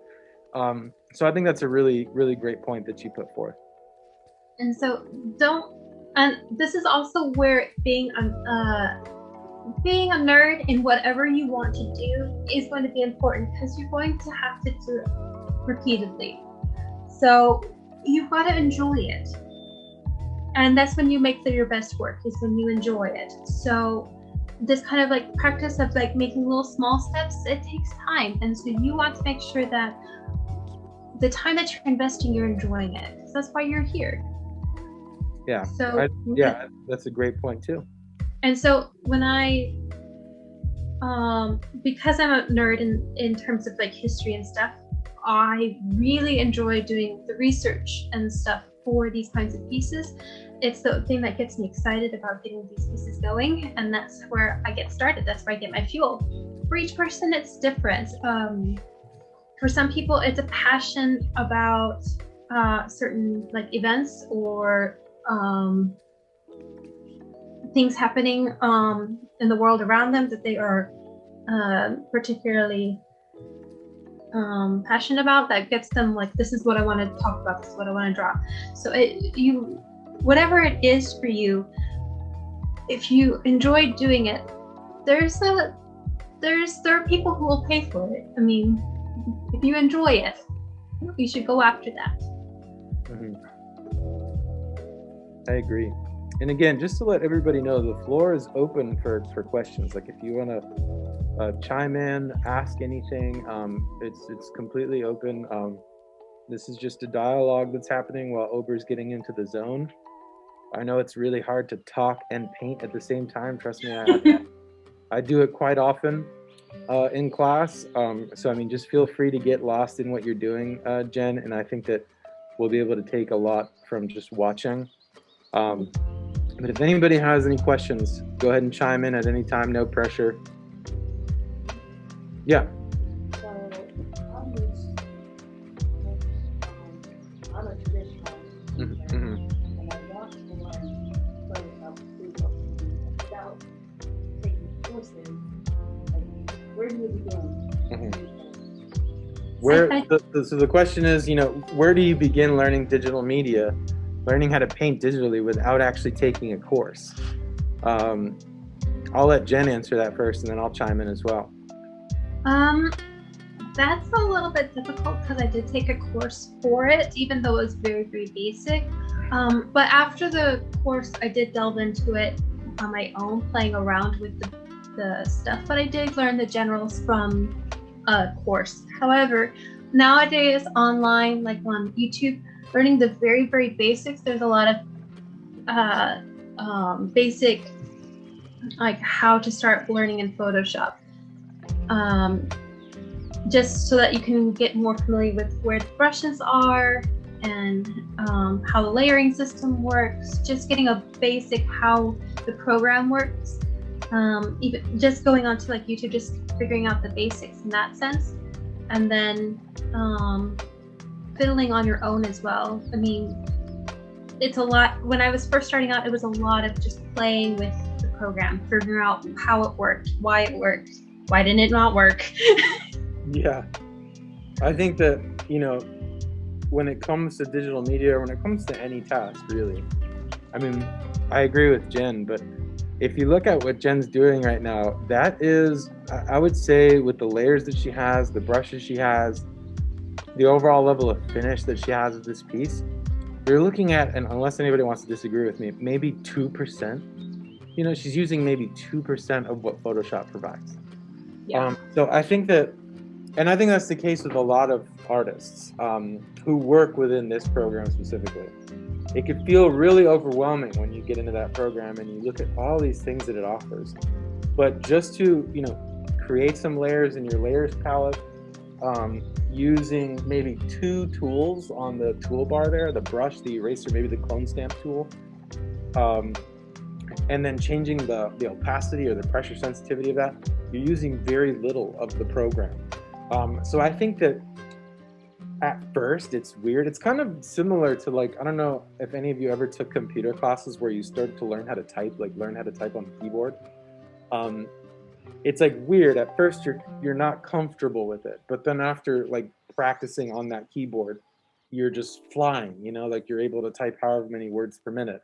Speaker 2: So I think that's a really, really great point that you put forth.
Speaker 1: And so and this is also where being a nerd in whatever you want to do is going to be important, because you're going to have to do it repeatedly. So you've got to enjoy it. And that's when you make your best work, is when you enjoy it. So this kind of like practice of like making little small steps, it takes time. And so you want to make sure that the time that you're investing, you're enjoying it. So that's why you're here.
Speaker 2: Yeah.
Speaker 1: So
Speaker 2: that's a great point too.
Speaker 1: And so when I, because I'm a nerd in terms of like history and stuff, I really enjoy doing the research and stuff for these kinds of pieces. It's the thing that gets me excited about getting these pieces going, and that's where I get started. That's where I get my fuel. For each person, it's different. For some people, it's a passion about certain like events or things happening in the world around them that they are particularly passionate about, that gets them like, this is what I want to talk about, this is what I want to draw. So whatever it is for you, if you enjoy doing it, there are people who will pay for it. I mean, if you enjoy it, you should go after that.
Speaker 2: I agree. And again, just to let everybody know, the floor is open for questions. Like if you want to chime in, ask anything, it's completely open. This is just a dialogue that's happening while Ober's getting into the zone. I know it's really hard to talk and paint at the same time. Trust me, I do it quite often in class. So I mean, just feel free to get lost in what you're doing, Jen. And I think that we'll be able to take a lot from just watching. But if anybody has any questions, go ahead and chime in at any time, no pressure. Yeah.
Speaker 5: So I'm a traditional teacher, and I want to learn without taking courses. Like, where do you begin?
Speaker 2: So the question is, you know, where do you begin learning digital media? Learning how to paint digitally without actually taking a course. I'll let Jen answer that first, and then I'll chime in as well.
Speaker 1: That's a little bit difficult because I did take a course for it, even though it was very, very basic. But after the course, I did delve into it on my own, playing around with the stuff. But I did learn the generals from a course. However, nowadays online, like on YouTube, learning the very, very basics. There's a lot of basic, like how to start learning in Photoshop. Just so that you can get more familiar with where the brushes are and how the layering system works, just getting a basic how the program works. Even just going onto like YouTube, just figuring out the basics in that sense, and then fiddling on your own as well. I mean, it's a lot. When I was first starting out, it was a lot of just playing with the program, figuring out how it worked, why it worked, why didn't it not work.
Speaker 2: Yeah, I think that, you know, when it comes to digital media, or when it comes to any task, really, I mean, I agree with Jen, but if you look at what Jen's doing right now, that is, I would say, with the layers that she has, the brushes she has, the overall level of finish that she has with this piece, you're looking at, and unless anybody wants to disagree with me, maybe 2%. You know, she's using maybe 2% of what Photoshop provides.
Speaker 1: Yeah.
Speaker 2: So I think that, and I think that's the case with a lot of artists who work within this program specifically. It could feel really overwhelming when you get into that program and you look at all these things that it offers. But just to, you know, create some layers in your layers palette, using maybe 2 tools on the toolbar there, the brush, the eraser, maybe the clone stamp tool, and then changing the opacity or the pressure sensitivity of that, you're using very little of the program. So I think that at first it's weird. It's kind of similar to, like, I don't know if any of you ever took computer classes where you start to learn how to type, like learn how to type on the keyboard. It's like weird. At first you're not comfortable with it, but then after like practicing on that keyboard, you're just flying, you know, like you're able to type however many words per minute.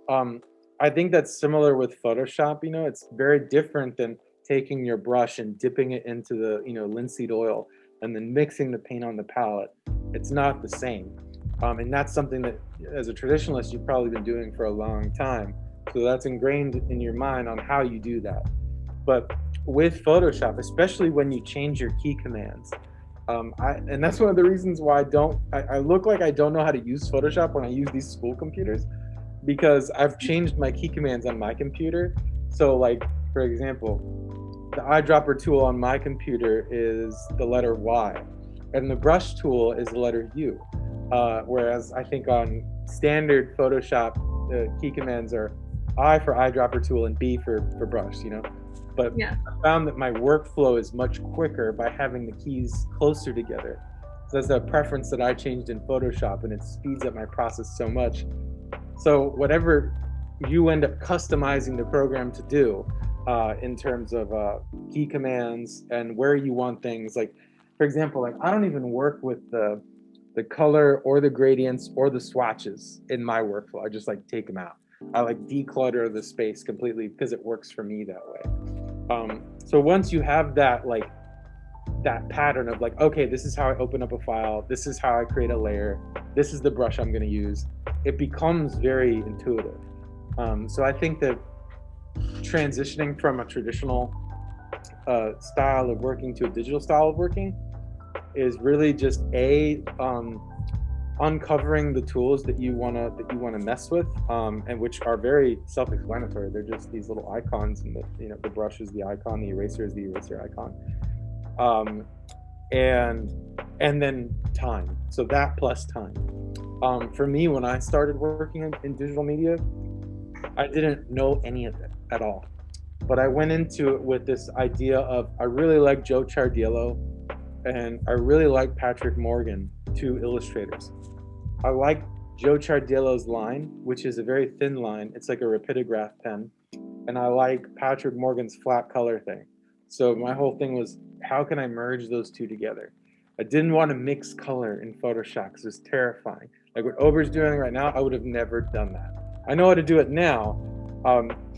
Speaker 2: I think that's similar with Photoshop. You know, it's very different than taking your brush and dipping it into the, you know, linseed oil and then mixing the paint on the palette. It's not the same. And that's something that as a traditionalist, you've probably been doing for a long time. So that's ingrained in your mind on how you do that. But with Photoshop, especially when you change your key commands, and that's one of the reasons why I look like I don't know how to use Photoshop when I use these school computers, because I've changed my key commands on my computer. So like, for example, the eyedropper tool on my computer is the letter Y, and the brush tool is the letter U. Whereas I think on standard Photoshop, the key commands are I for eyedropper tool and B for brush, you know? But
Speaker 1: Yeah.
Speaker 2: I found that my workflow is much quicker by having the keys closer together. So that's a preference that I changed in Photoshop, and it speeds up my process so much. So whatever you end up customizing the program to do in terms of key commands and where you want things, like, for example, like I don't even work with the color or the gradients or the swatches in my workflow. I just like take them out. I like declutter the space completely because it works for me that way. So once you have that, like that pattern of like, okay, this is how I open up a file, this is how I create a layer, this is the brush I'm going to use, it becomes very intuitive. So I think that transitioning from a traditional style of working to a digital style of working is really just uncovering the tools that you wanna mess with, and which are very self-explanatory. They're just these little icons, and the brush is the icon, the eraser is the eraser icon, and then time. So that plus time. For me, when I started working in digital media, I didn't know any of it at all. But I went into it with this idea of I really like Joe Ciardiello and I really like Patrick Morgan, 2 illustrators. I like Joe Ciardiello's line, which is a very thin line. It's like a rapidograph pen. And I like Patrick Morgan's flat color thing. So my whole thing was, how can I merge those 2 together? I didn't want to mix color in Photoshop because it's terrifying. Like what Ober's doing right now, I would have never done that. I know how to do it now.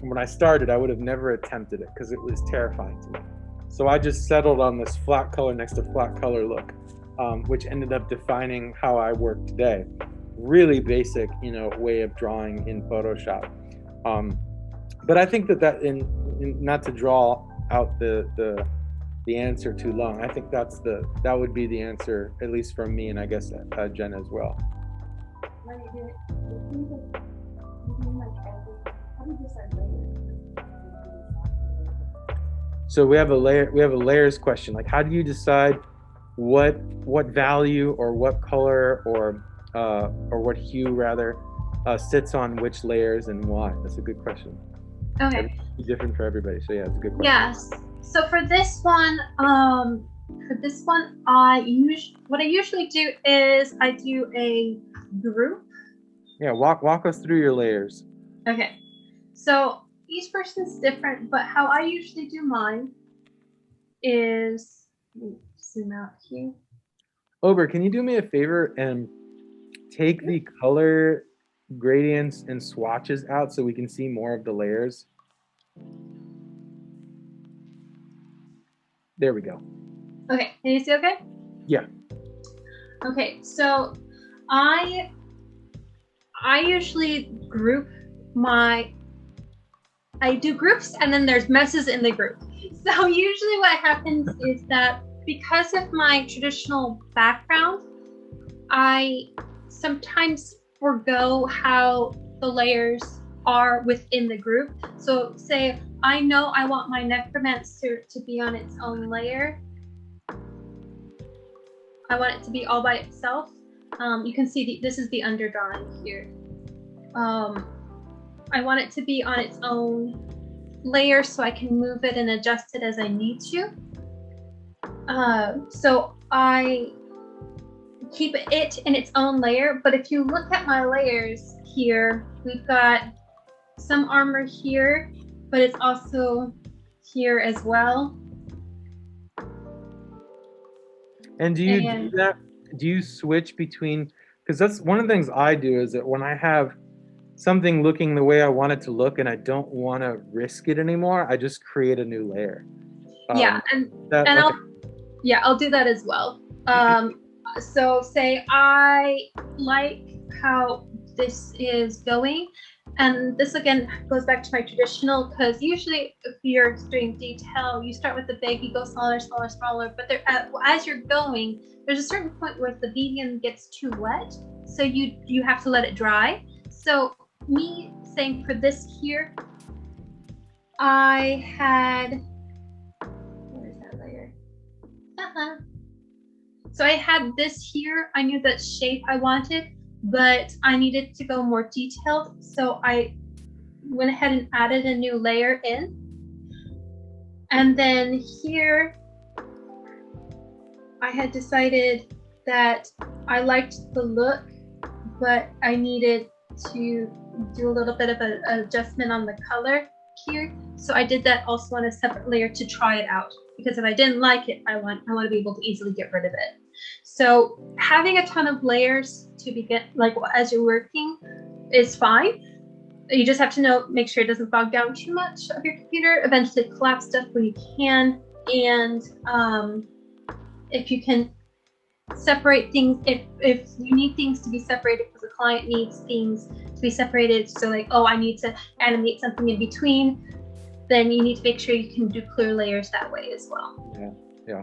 Speaker 2: When I started, I would have never attempted it because it was terrifying to me. So I just settled on this flat color next to flat color look, which ended up defining how I work today. Really basic, way of drawing in Photoshop. But I think that in not to draw out the the answer too long. I think that would be the answer, at least from me, and I guess Jenna as well.
Speaker 5: When you do it, you do like how do you decide later?
Speaker 2: So we have a layers question. Like, how do you decide what value or what color or what hue rather sits on which layers and why? That's a good question.
Speaker 1: Okay.
Speaker 2: It's different for everybody. So yeah, it's a good question.
Speaker 1: Yes. So for this one, what I usually do is I do a group.
Speaker 2: Yeah, walk us through your layers.
Speaker 1: Okay. So each person's different, but how I usually do mine is, let me zoom out here.
Speaker 2: Ober, can you do me a favor and take the color gradients and swatches out so we can see more of the layers? There we go.
Speaker 1: Okay, can you see okay?
Speaker 2: Yeah.
Speaker 1: Okay, so I usually I do groups and then there's messes in the group. So usually what happens is that because of my traditional background, I sometimes forgo how the layers are within the group. So say I know I want my necromancer to be on its own layer. I want it to be all by itself. You can see this is the underdrawing here. I want it to be on its own layer so I can move it and adjust it as I need to. So I keep it in its own layer, but if you look at my layers here, we've got some armor here, but it's also here as well.
Speaker 2: And do you do that? Do you switch between, because that's one of the things I do, is that when I have something looking the way I want it to look and I don't want to risk it anymore, I just create a new layer.
Speaker 1: Yeah, I'll do that as well. So say I like how this is going, and this again goes back to my traditional, because usually if you're doing detail, you start with the big, you go smaller, smaller, smaller, but as you're going, there's a certain point where the medium gets too wet, so you have to let it dry. So me saying for this here, I had, where's that layer? So I had this here. I knew that shape I wanted, but I needed to go more detailed. So I went ahead and added a new layer in. And then here, I had decided that I liked the look, but I needed to do a little bit of an adjustment on the color here. So I did that also on a separate layer to try it out, because if I didn't like it, I want to be able to easily get rid of it. So having a ton of layers to begin, like as you're working, is fine. You just have to make sure it doesn't bog down too much of your computer. Eventually collapse stuff when you can, and if you can separate things, if you need things to be separated because the client needs things to be separated, so like, oh, I need to animate something in between, then you need to make sure you can do clear layers that way as well.
Speaker 2: Yeah.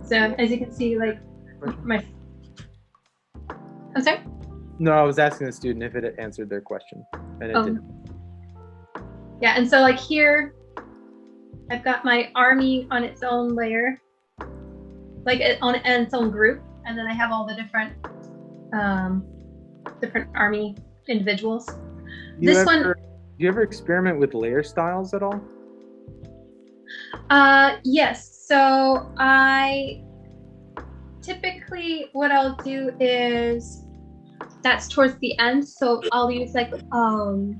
Speaker 1: So as you can see, like I'm sorry?
Speaker 2: No, I was asking the student if it had answered their question, and it didn't.
Speaker 1: Yeah, and so like here, I've got my army on its own layer, like on its own group, and then I have all the different army individuals. Do
Speaker 2: you ever experiment with layer styles at all?
Speaker 1: Yes. So I typically, what I'll do is, that's towards the end. So I'll use like, to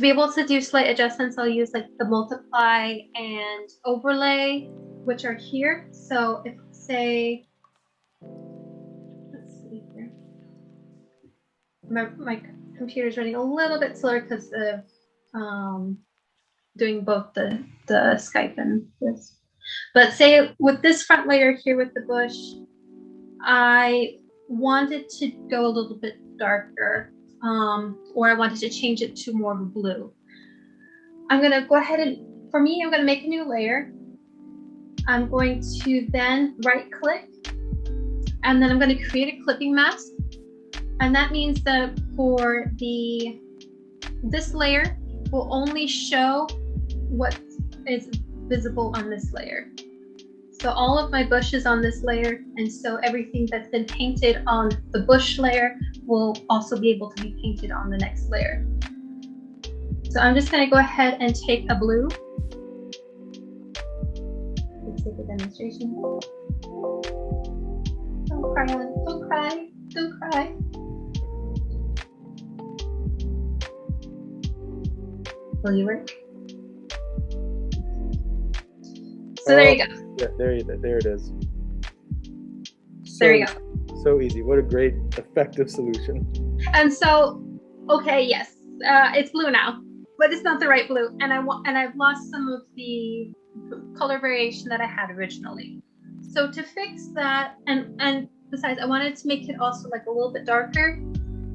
Speaker 1: be able to do slight adjustments, I'll use like the multiply and overlay, which are here. So if say, let's see here. My computer's running a little bit slower because of doing both the Skype and this. But say with this front layer here with the bush, I wanted to go a little bit darker, or I wanted to change it to more blue. I'm gonna go ahead and for me, I'm going to make a new layer. I'm going to then right click, and then I'm going to create a clipping mask. And that means that for this layer will only show what is visible on this layer. So all of my bush is on this layer, and so everything that's been painted on the bush layer will also be able to be painted on the next layer. So I'm just going to go ahead and take a blue. Let's take a demonstration. Don't cry, Ellen. Don't cry. Don't cry. Will you work? So there you go.
Speaker 2: Yeah, there it is.
Speaker 1: There you go.
Speaker 2: So easy. What a great, effective solution.
Speaker 1: And so, okay, yes, it's blue now, but it's not the right blue, and I've lost some of the color variation that I had originally. So to fix that, and besides, I wanted to make it also like a little bit darker.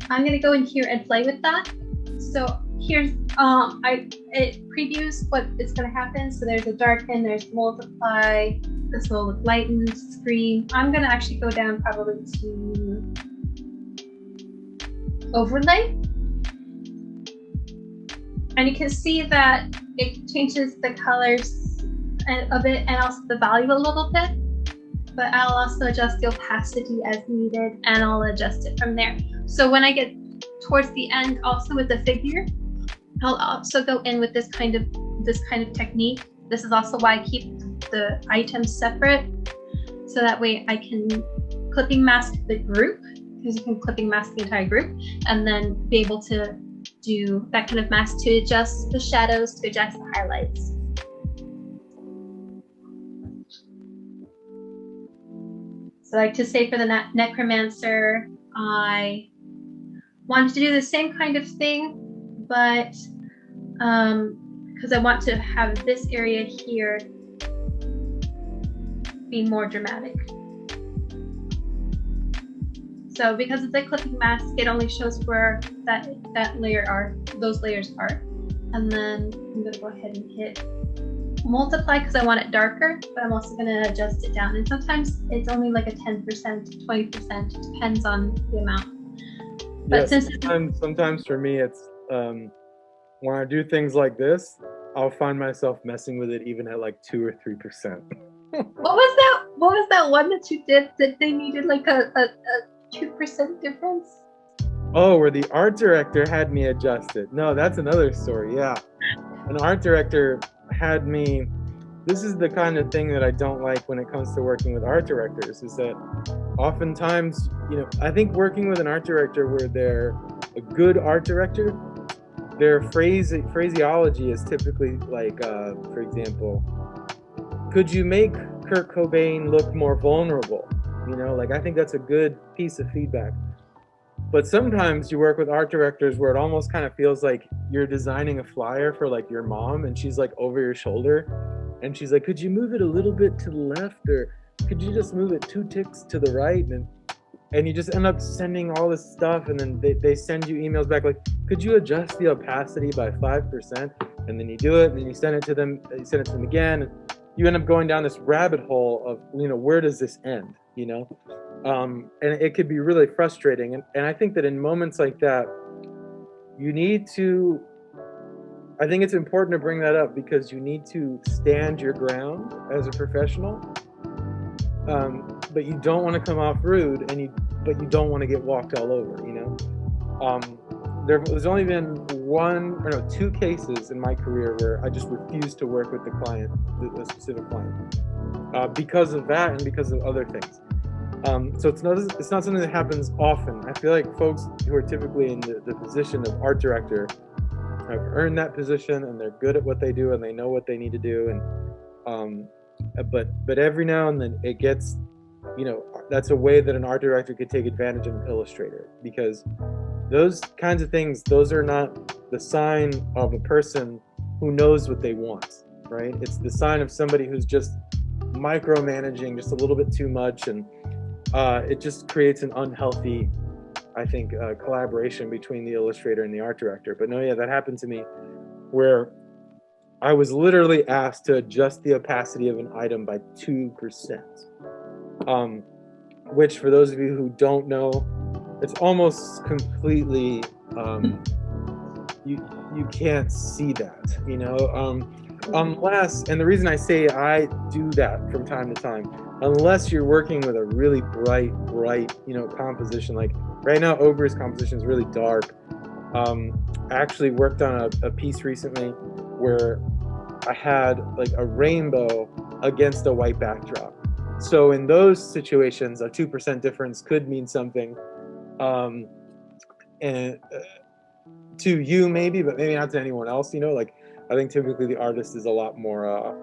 Speaker 1: I'm gonna go in here and play with that. So here's it previews what is gonna happen. So there's a darken, there's multiply. This will look lightened, screen. I'm gonna actually go down probably to overlay. And you can see that it changes the colors a bit and also the value a little bit. But I'll also adjust the opacity as needed, and I'll adjust it from there. So when I get towards the end, also with the figure, I'll also go in with this kind of technique. This is also why I keep the items separate, so that way I can clipping mask the group, because you can clipping mask the entire group, and then be able to do that kind of mask to adjust the shadows, to adjust the highlights. So like to say for the necromancer, I wanted to do the same kind of thing, but because I want to have this area here be more dramatic. So because it's a clipping mask, it only shows where those layers are. And then I'm gonna go ahead and hit multiply because I want it darker, but I'm also gonna adjust it down. And sometimes it's only like a 10%, 20%, it depends on the amount. But
Speaker 2: yeah, sometimes for me, it's when I do things like this, I'll find myself messing with it even at like 2 or 3%.
Speaker 1: What was that one that you did that they needed like a 2% difference?
Speaker 2: Oh, where the art director had me adjust it. No, that's another story. Yeah, an art director had me. This is the kind of thing that I don't like when it comes to working with art directors, is that oftentimes, I think working with an art director where they're a good art director, their phraseology is typically like, for example, could you make Kurt Cobain look more vulnerable? Like, I think that's a good piece of feedback. But sometimes you work with art directors where it almost kind of feels like you're designing a flyer for like your mom, and she's like over your shoulder, and she's like, could you move it a little bit to the left, or could you just move it 2 ticks to the right? And you just end up sending all this stuff, and then they send you emails back like, could you adjust the opacity by 5%? And then you do it, and then you send it to them again, and you end up going down this rabbit hole of, where does this end? And it could be really frustrating. And I think that in moments like that, I think it's important to bring that up, because you need to stand your ground as a professional. But you don't want to come off rude, but you don't want to get walked all over, There's only been 2 cases in my career where I just refused to work with the specific client, because of that and because of other things. So it's not something that happens often. I feel like folks who are typically in the position of art director have earned that position, and they're good at what they do, and they know what they need to do. And but every now and then it gets, that's a way that an art director could take advantage of an illustrator, because those kinds of things, those are not the sign of a person who knows what they want, right? It's the sign of somebody who's just micromanaging just a little bit too much, and it just creates an unhealthy, I think, collaboration between the illustrator and the art director. But no, yeah, that happened to me, where I was literally asked to adjust the opacity of an item by 2%. Which, for those of you who don't know, it's almost completely, you can't see that, you know, unless, and the reason I say I do that from time to time, unless you're working with a really bright, you know, composition. Like right now, Ober's composition is really dark. I actually worked on a piece recently where I had like a rainbow against a white backdrop. So in those situations, a 2% difference could mean something, and to you maybe, but maybe not to anyone else. You know, like I think typically the artist is a lot more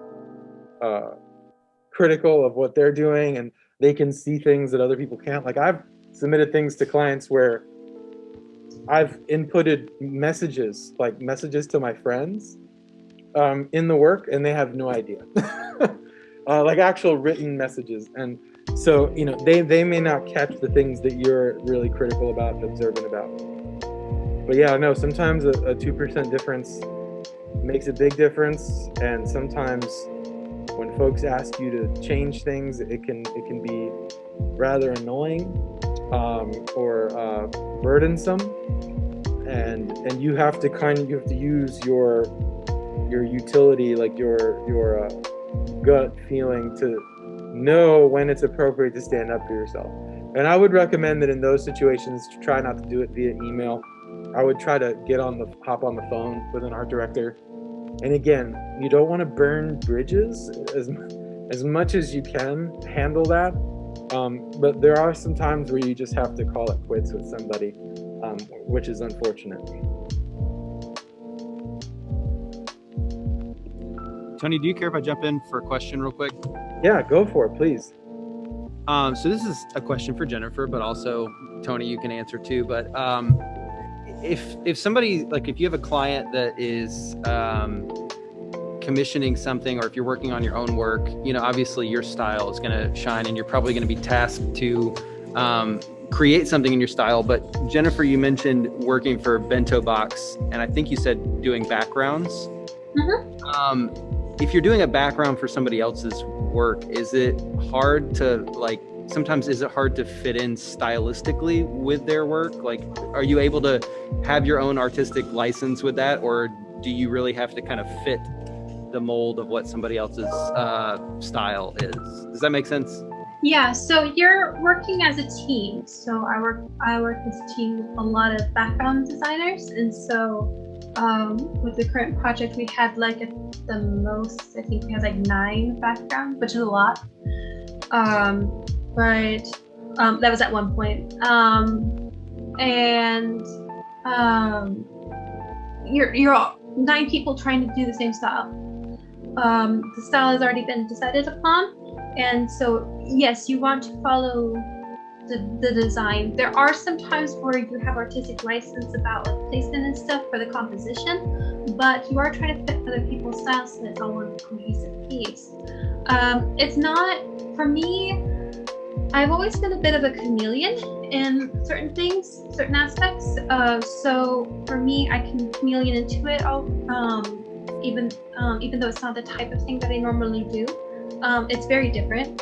Speaker 2: critical of what they're doing, and they can see things that other people can't. Like I've submitted things to clients where I've inputted messages, like messages to my friends, in the work, and they have no idea. Like actual written messages. And so, you know, they may not catch the things that you're really critical about and observant about. But yeah, no, sometimes a 2% difference makes a big difference, and sometimes when folks ask you to change things, it can be rather annoying, or burdensome, and you have to use your utility, like your gut feeling, to know when it's appropriate to stand up for yourself. And I would recommend that in those situations, to try not to do it via email. I would try to hop on the phone with an art director. And again, you don't want to burn bridges. As much as you can handle that, but there are some times where you just have to call it quits with somebody, which is unfortunate.
Speaker 4: Tony, do you care if I jump in for a question real quick?
Speaker 2: Yeah, go for it, please.
Speaker 4: So this is a question for Jennifer, but also Tony, you can answer too. But if somebody, like if you have a client that is commissioning something, or if you're working on your own work, you know, obviously your style is going to shine, and you're probably going to be tasked to create something in your style. But Jennifer, you mentioned working for Bento Box, and I think you said doing backgrounds. Mm-hmm. If you're doing a background for somebody else's work, is it hard to sometimes is it hard to fit in stylistically with their work? Like, are you able to have your own artistic license with that, or do you really have to kind of fit the mold of what somebody else's style is? Does that make sense?
Speaker 1: Yeah, so you're working as a team. So I work as a team with a lot of background designers, and so with the current project, we had like the most, I think we had like 9 backgrounds, which is a lot. But that was at one point. You're all 9 people trying to do the same style. The style has already been decided upon, and so yes, you want to follow the design. There are some times where you have artistic license about like placement and stuff for the composition, but you are trying to fit other people's styles so that it's all one cohesive piece. It's not, for me, I've always been a bit of a chameleon in certain things, certain aspects. So for me, I can chameleon into it all, even though it's not the type of thing that I normally do. It's very different.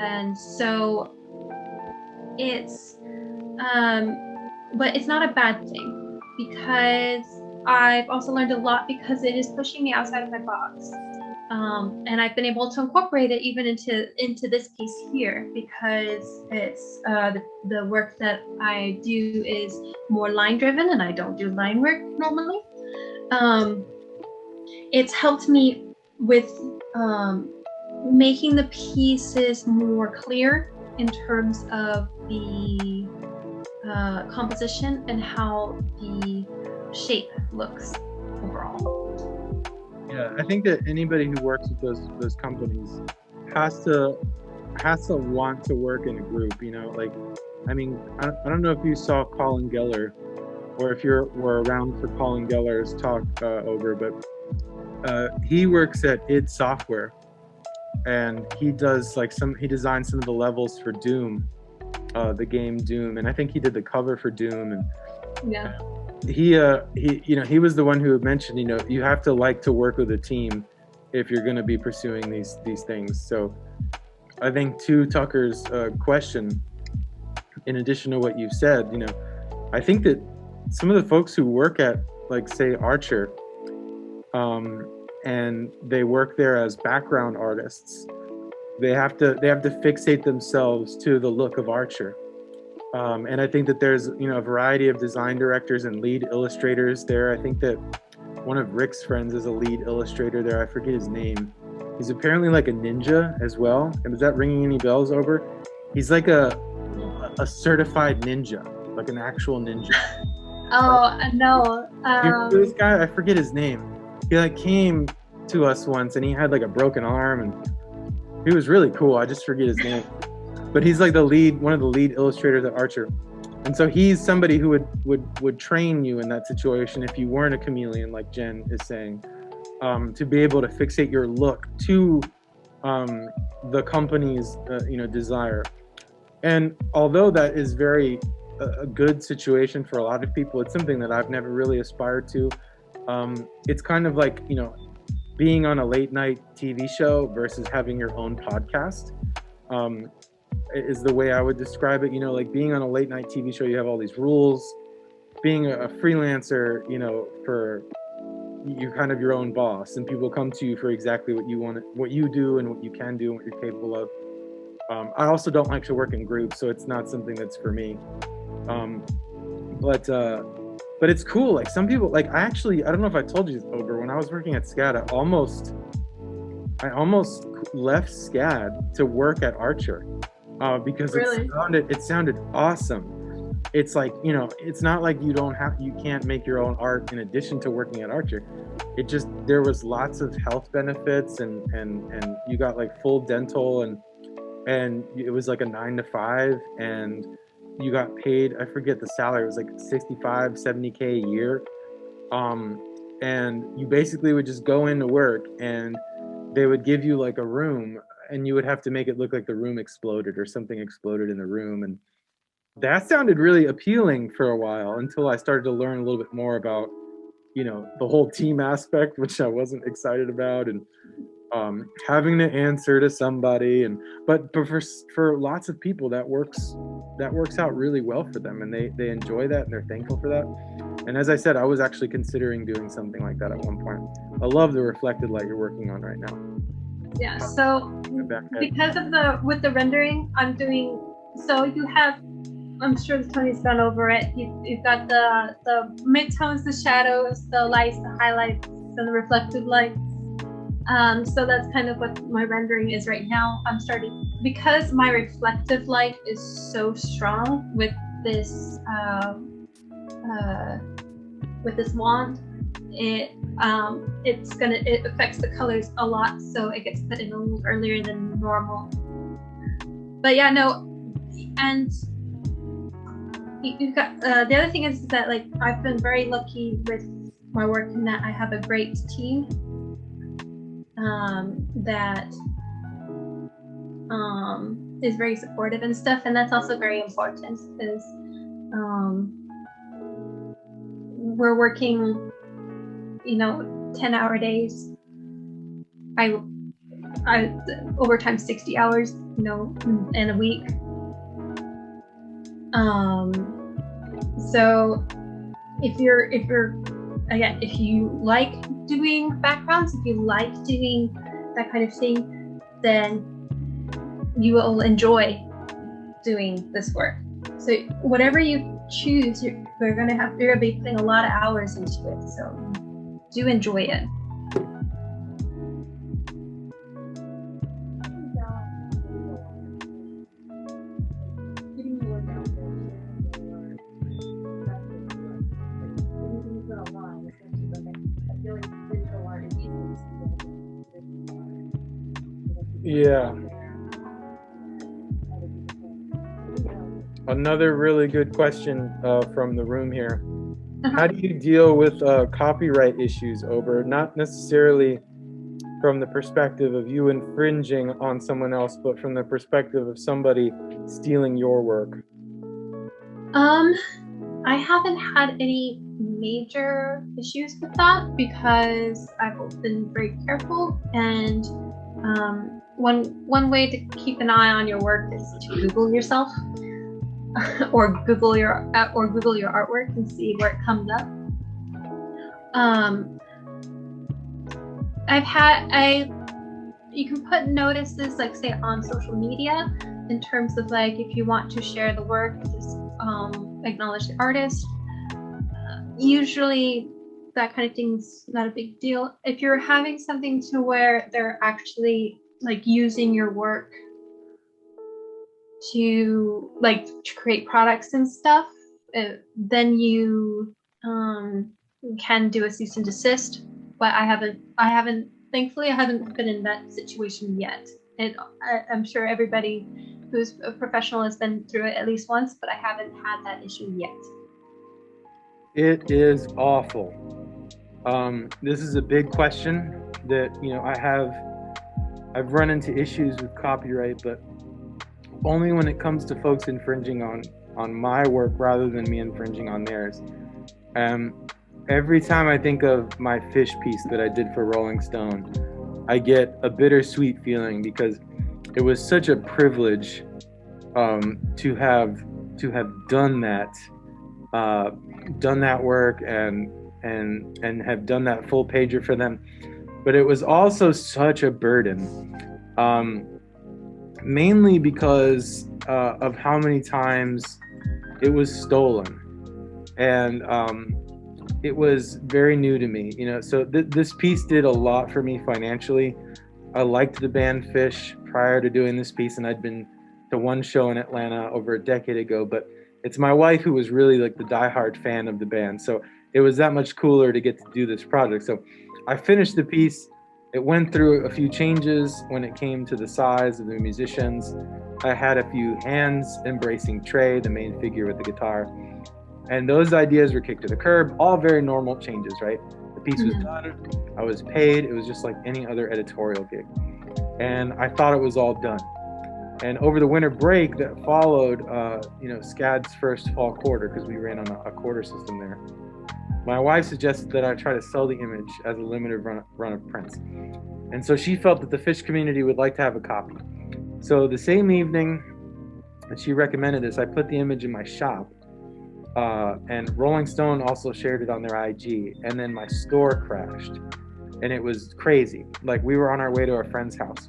Speaker 1: And so it's, but it's not a bad thing, because I've also learned a lot, because it is pushing me outside of my box. And I've been able to incorporate it even into this piece here, because it's the work that I do is more line driven, and I don't do line work normally. It's helped me with making the pieces more clear in terms of the composition and how the shape looks overall.
Speaker 2: Yeah, I think that anybody who works with those companies has to want to work in a group. You know, like, I mean, I don't know if you saw Colin Geller, or if you were around for Colin Geller's talk, Ober, but he works at id Software, and he designs some of the levels for Doom, the game Doom, and I think he did the cover for Doom, and
Speaker 1: yeah.
Speaker 2: he was the one who mentioned, you have to like to work with a team if you're going to be pursuing these things. So I think to Tucker's question, in addition to what you've said, I think that some of the folks who work at, like, say, Archer, and they work there as background artists, they have to fixate themselves to the look of Archer. And I think that there's a variety of design directors and lead illustrators there. I think that one of Rick's friends is a lead illustrator there. I forget his name. He's apparently like a ninja as well. And is that ringing any bells, Ober? He's like a certified ninja, like an actual ninja.
Speaker 1: Oh, no.
Speaker 2: Do you remember this guy? I forget his name. He like came to us once and he had like a broken arm and he was really cool. I just forget his name. But he's like one of the lead illustrators at Archer. And so he's somebody who would train you in that situation if you weren't a chameleon, like Jen is saying, to be able to fixate your look to the company's desire. And although that is very a good situation for a lot of people, it's something that I've never really aspired to. It's kind of like being on a late night TV show versus having your own podcast. Is the way I would describe it. Like being on a late night TV show, you have all these rules. Being a freelancer, for you're kind of your own boss, and people come to you for exactly what you want, what you do, and what you can do, and what you're capable of. I also don't like to work in groups, so it's not something that's for me. But it's cool. Like some people, like I don't know if I told you this, Ober, when I was working at SCAD, I almost left SCAD to work at Archer. Because
Speaker 1: Really?
Speaker 2: it sounded awesome. It's like, it's not like you can't make your own art in addition to working at Archer. There was lots of health benefits and you got like full dental and it was like a 9 to 5 and you got paid, I forget the salary, it was like 65, 70K a year. And you basically would just go into work and they would give you like a room and you would have to make it look like the room exploded or something exploded in the room. And that sounded really appealing for a while until I started to learn a little bit more about, the whole team aspect, which I wasn't excited about, and having to answer to somebody. But for lots of people, that works out really well for them, and they enjoy that and they're thankful for that. And as I said, I was actually considering doing something like that at one point. I love the reflected light you're working on right now.
Speaker 1: Yeah, so because of with the rendering, I'm doing, so you have, I'm sure Tony's gone over it. You've got the midtones, the shadows, the lights, the highlights, and the reflected lights. So that's kind of what my rendering is right now. I'm starting, because my reflective light is so strong with this wand, it affects the colors a lot, so it gets put in a little earlier than normal. But yeah, no, and you've got the other thing is that, like, I've been very lucky with my work in that I have a great team that is very supportive and stuff, and that's also very important because we're working 10-hour days. I overtime 60 hours in a week. So if you like doing backgrounds, if you like doing that kind of thing, then you will enjoy doing this work. So whatever you choose, you're gonna be putting a lot of hours into it. So do enjoy it.
Speaker 2: Yeah. Another really good question from the room here. How do you deal with copyright issues, Ober? Not necessarily from the perspective of you infringing on someone else, but from the perspective of somebody stealing your work.
Speaker 1: I haven't had any major issues with that because I've been very careful. And one way to keep an eye on your work is to Google yourself or Google your artwork and see where it comes up. You can put notices, like say on social media, in terms of like if you want to share the work, just acknowledge the artist. Usually that kind of thing's not a big deal. If you're having something to where they're actually like using your work to create products and stuff, then you can do a cease and desist. But thankfully I haven't been in that situation yet. I'm sure everybody who's a professional has been through it at least once, but I haven't had that issue yet.
Speaker 2: It is awful. This is a big question that, you know, I've run into issues with copyright, but only when it comes to folks infringing on my work rather than me infringing on theirs. Every time I think of my fish piece that I did for Rolling Stone, I get a bittersweet feeling because it was such a privilege to have done that work and have done that full pager for them. But it was also such a burden, mainly because of how many times it was stolen. And it was very new to me, you know. So this piece did a lot for me financially. I liked the band Fish prior to doing this piece, and I'd been to one show in Atlanta over a decade ago, but it's my wife who was really like the diehard fan of the band. So it was that much cooler to get to do this project. So I finished the piece. It went through a few changes when it came to the size of the musicians. I had a few hands embracing Trey, the main figure with the guitar. And those ideas were kicked to the curb, all very normal changes, right? The piece was done, I was paid, it was just like any other editorial gig. And I thought it was all done. And over the winter break that followed, SCAD's first fall quarter, because we ran on a quarter system there, my wife suggested that I try to sell the image as a limited run of prints. And so she felt that the Fish community would like to have a copy. So the same evening that she recommended this, I put the image in my shop. And Rolling Stone also shared it on their IG, and then my store crashed, and it was crazy. Like, we were on our way to a friend's house,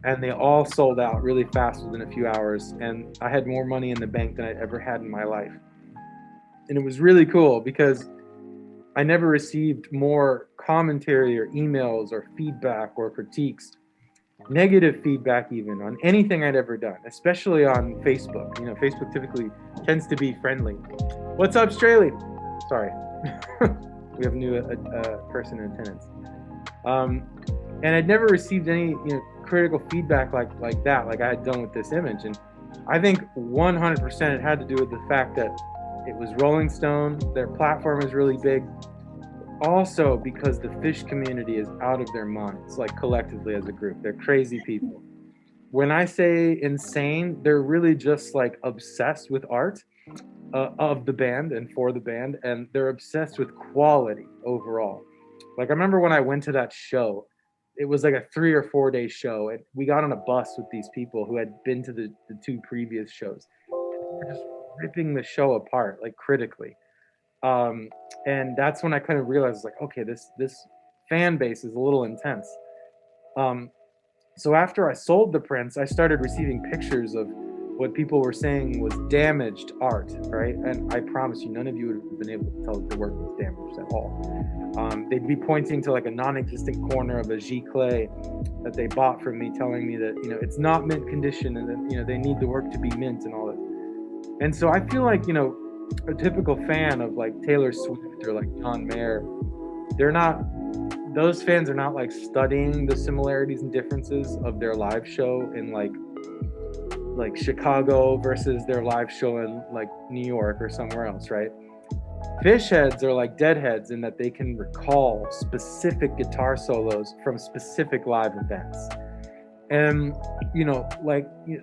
Speaker 2: and they all sold out really fast within a few hours, and I had more money in the bank than I'd ever had in my life. And it was really cool because I never received more commentary or emails or feedback or critiques, negative feedback even, on anything I'd ever done, especially on Facebook. You know, Facebook typically tends to be friendly. What's up, Straley? Sorry. We have a new person in attendance. And I'd never received any critical feedback like that, like I had done with this image. And I think 100% it had to do with the fact that it was Rolling Stone, their platform is really big. Also because the Fish community is out of their minds, like collectively as a group. They're crazy people. When I say insane, they're really just like obsessed with art of the band and for the band, and they're obsessed with quality overall. Like, I remember when I went to that show, it was like a 3 or 4 day show, and we got on a bus with these people who had been to the 2 previous shows. We're just ripping the show apart, like critically. And that's when I kind of realized, like, okay, this fan base is a little intense. So after I sold the prints, I started receiving pictures of what people were saying was damaged art, right? And I promise you, none of you would have been able to tell that the work was damaged at all. They'd be pointing to like a non-existent corner of a giclée that they bought from me, telling me that, it's not mint condition, and that, they need the work to be mint and all that. And so I feel like, a typical fan of like Taylor Swift or like John Mayer, those fans are not like studying the similarities and differences of their live show in like Chicago versus their live show in like New York or somewhere else, right? Fish heads are like deadheads in that they can recall specific guitar solos from specific live events. And,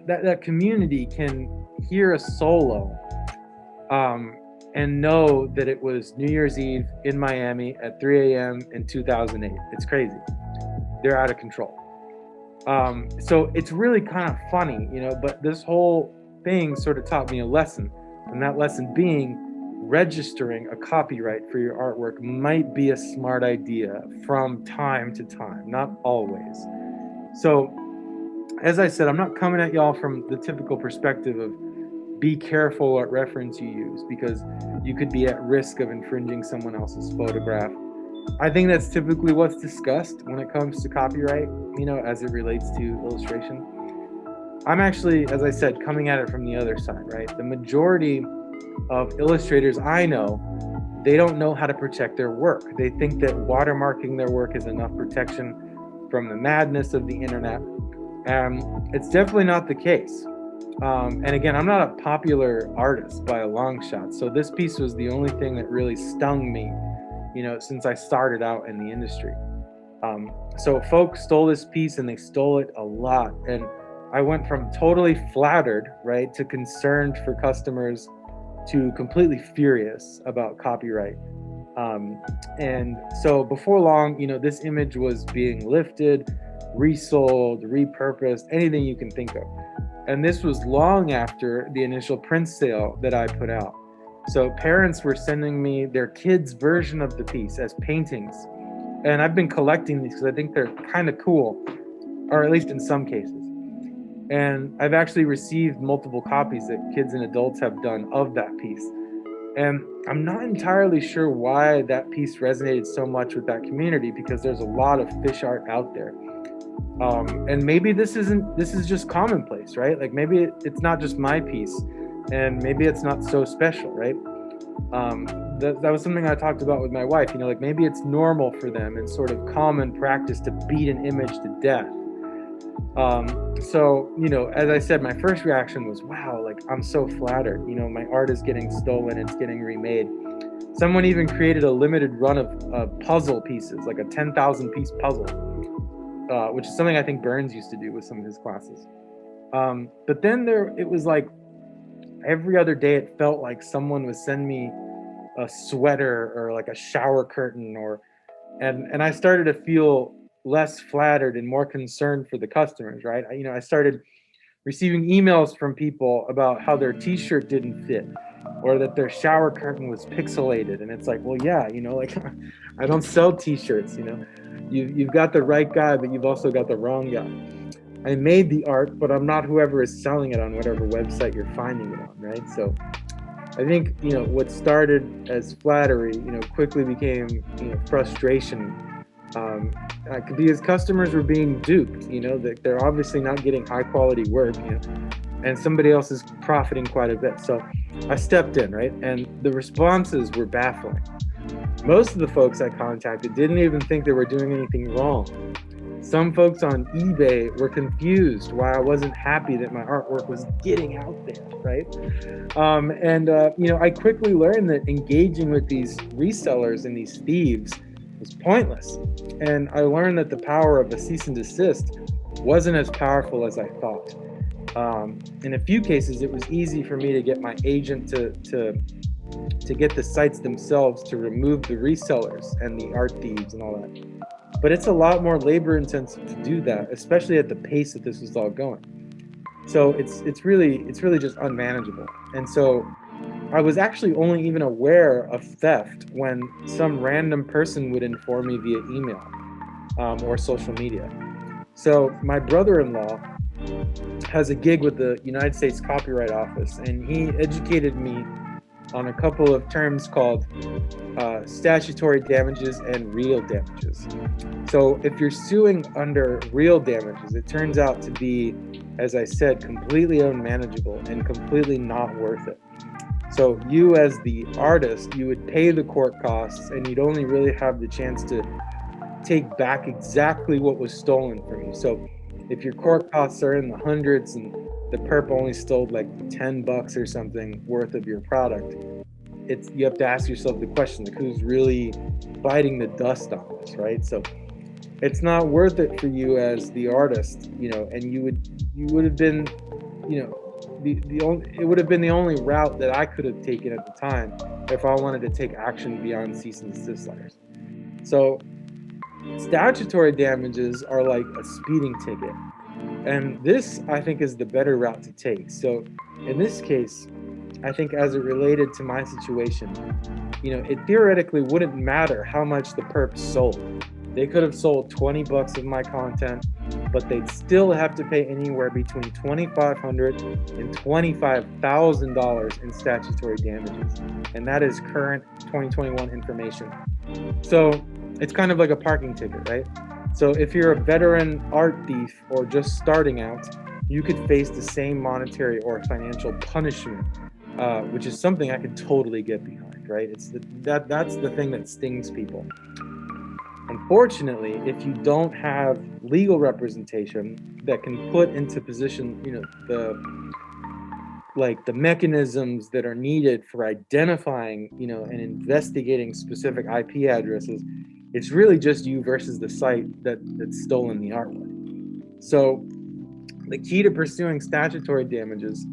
Speaker 2: that community can hear a solo and know that it was New Year's Eve in Miami at 3 a.m. in 2008. It's crazy. They're out of control. So it's really kind of funny, but this whole thing sort of taught me a lesson. And that lesson being, registering a copyright for your artwork might be a smart idea from time to time, not always. So, as I said, I'm not coming at y'all from the typical perspective of be careful what reference you use because you could be at risk of infringing someone else's photograph. I think that's typically what's discussed when it comes to copyright, as it relates to illustration. I'm actually, as I said, coming at it from the other side, right? The majority of illustrators I know, they don't know how to protect their work. They think that watermarking their work is enough protection from the madness of the internet. It's definitely not the case. And again, I'm not a popular artist by a long shot. So this piece was the only thing that really stung me, since I started out in the industry. So folks stole this piece and they stole it a lot. And I went from totally flattered, right, to concerned for customers to completely furious about copyright. And so before long, this image was being lifted, resold, repurposed, anything you can think of. And this was long after the initial print sale that I put out. So parents were sending me their kids' version of the piece as paintings. And I've been collecting these because I think they're kind of cool, or at least in some cases. And I've actually received multiple copies that kids and adults have done of that piece. And I'm not entirely sure why that piece resonated so much with that community, because there's a lot of fish art out there. And maybe this is just commonplace, right? Like maybe it's not just my piece, and maybe it's not so special, right? That was something I talked about with my wife, like maybe it's normal for them and sort of common practice to beat an image to death. So, as I said, my first reaction was, wow, like I'm so flattered, my art is getting stolen, it's getting remade. Someone even created a limited run of puzzle pieces, like a 10,000 piece puzzle, which is something I think Burns used to do with some of his classes. But then it was like every other day, it felt like someone was sending me a sweater or like a shower curtain, and I started to feel less flattered and more concerned for the customers, right? I started receiving emails from people about how their t-shirt didn't fit or that their shower curtain was pixelated. And it's like, well, yeah, like I don't sell t-shirts, you've got the right guy, but you've also got the wrong guy. I made the art, but I'm not whoever is selling it on whatever website you're finding it on, right? So I think, what started as flattery, quickly became, frustration. Because customers were being duped, that they're obviously not getting high quality work, and somebody else is profiting quite a bit. So I stepped in, right? And the responses were baffling. Most of the folks I contacted didn't even think they were doing anything wrong. Some folks on eBay were confused why I wasn't happy that my artwork was getting out there, right? I quickly learned that engaging with these resellers and these thieves was pointless. And I learned that the power of a cease and desist wasn't as powerful as I thought. In a few cases, it was easy for me to get my agent to get the sites themselves to remove the resellers and the art thieves and all that. But it's a lot more labor intensive to do that, especially at the pace that this was all going. So it's really just unmanageable. And so I was actually only even aware of theft when some random person would inform me via email or social media. So my brother-in-law has a gig with the United States Copyright Office, and he educated me on a couple of terms called statutory damages and real damages. So if you're suing under real damages, it turns out to be, as I said, completely unmanageable and completely not worth it. So you as the artist, you would pay the court costs, and you'd only really have the chance to take back exactly what was stolen from you. So if your court costs are in the hundreds and the perp only stole like $10 or something worth of your product, you have to ask yourself the question, like, who's really biting the dust on this, right? So it's not worth it for you as the artist, and you would have been, it would have been the only route that I could have taken at the time if I wanted to take action beyond cease and desist letters. So statutory damages are like a speeding ticket. And this, I think, is the better route to take. So in this case, I think as it related to my situation, it theoretically wouldn't matter how much the perp sold. They could have sold 20 bucks of my content, but they'd still have to pay anywhere between $2,500 and $25,000 in statutory damages. And that is current 2021 information. So it's kind of like a parking ticket, right? So if you're a veteran art thief or just starting out, you could face the same monetary or financial punishment, which is something I could totally get behind, right? That's the thing that stings people. Unfortunately, if you don't have legal representation that can put into position, the mechanisms that are needed for identifying, and investigating specific IP addresses, it's really just you versus the site that's stolen the artwork. So the key to pursuing statutory damages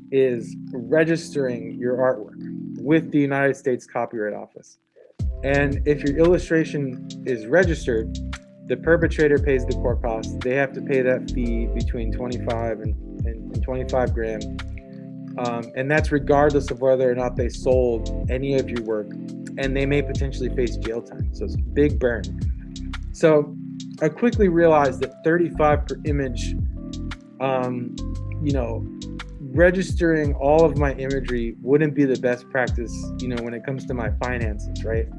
Speaker 2: is registering your artwork with the United States Copyright Office. And if your illustration is registered, the perpetrator pays the court costs. They have to pay that fee between 25 and 25 grand. And that's regardless of whether or not they sold any of your work. And they may potentially face jail time. So it's a big burn. So I quickly realized that 35 per image, registering all of my imagery wouldn't be the best practice, when it comes to my finances, right?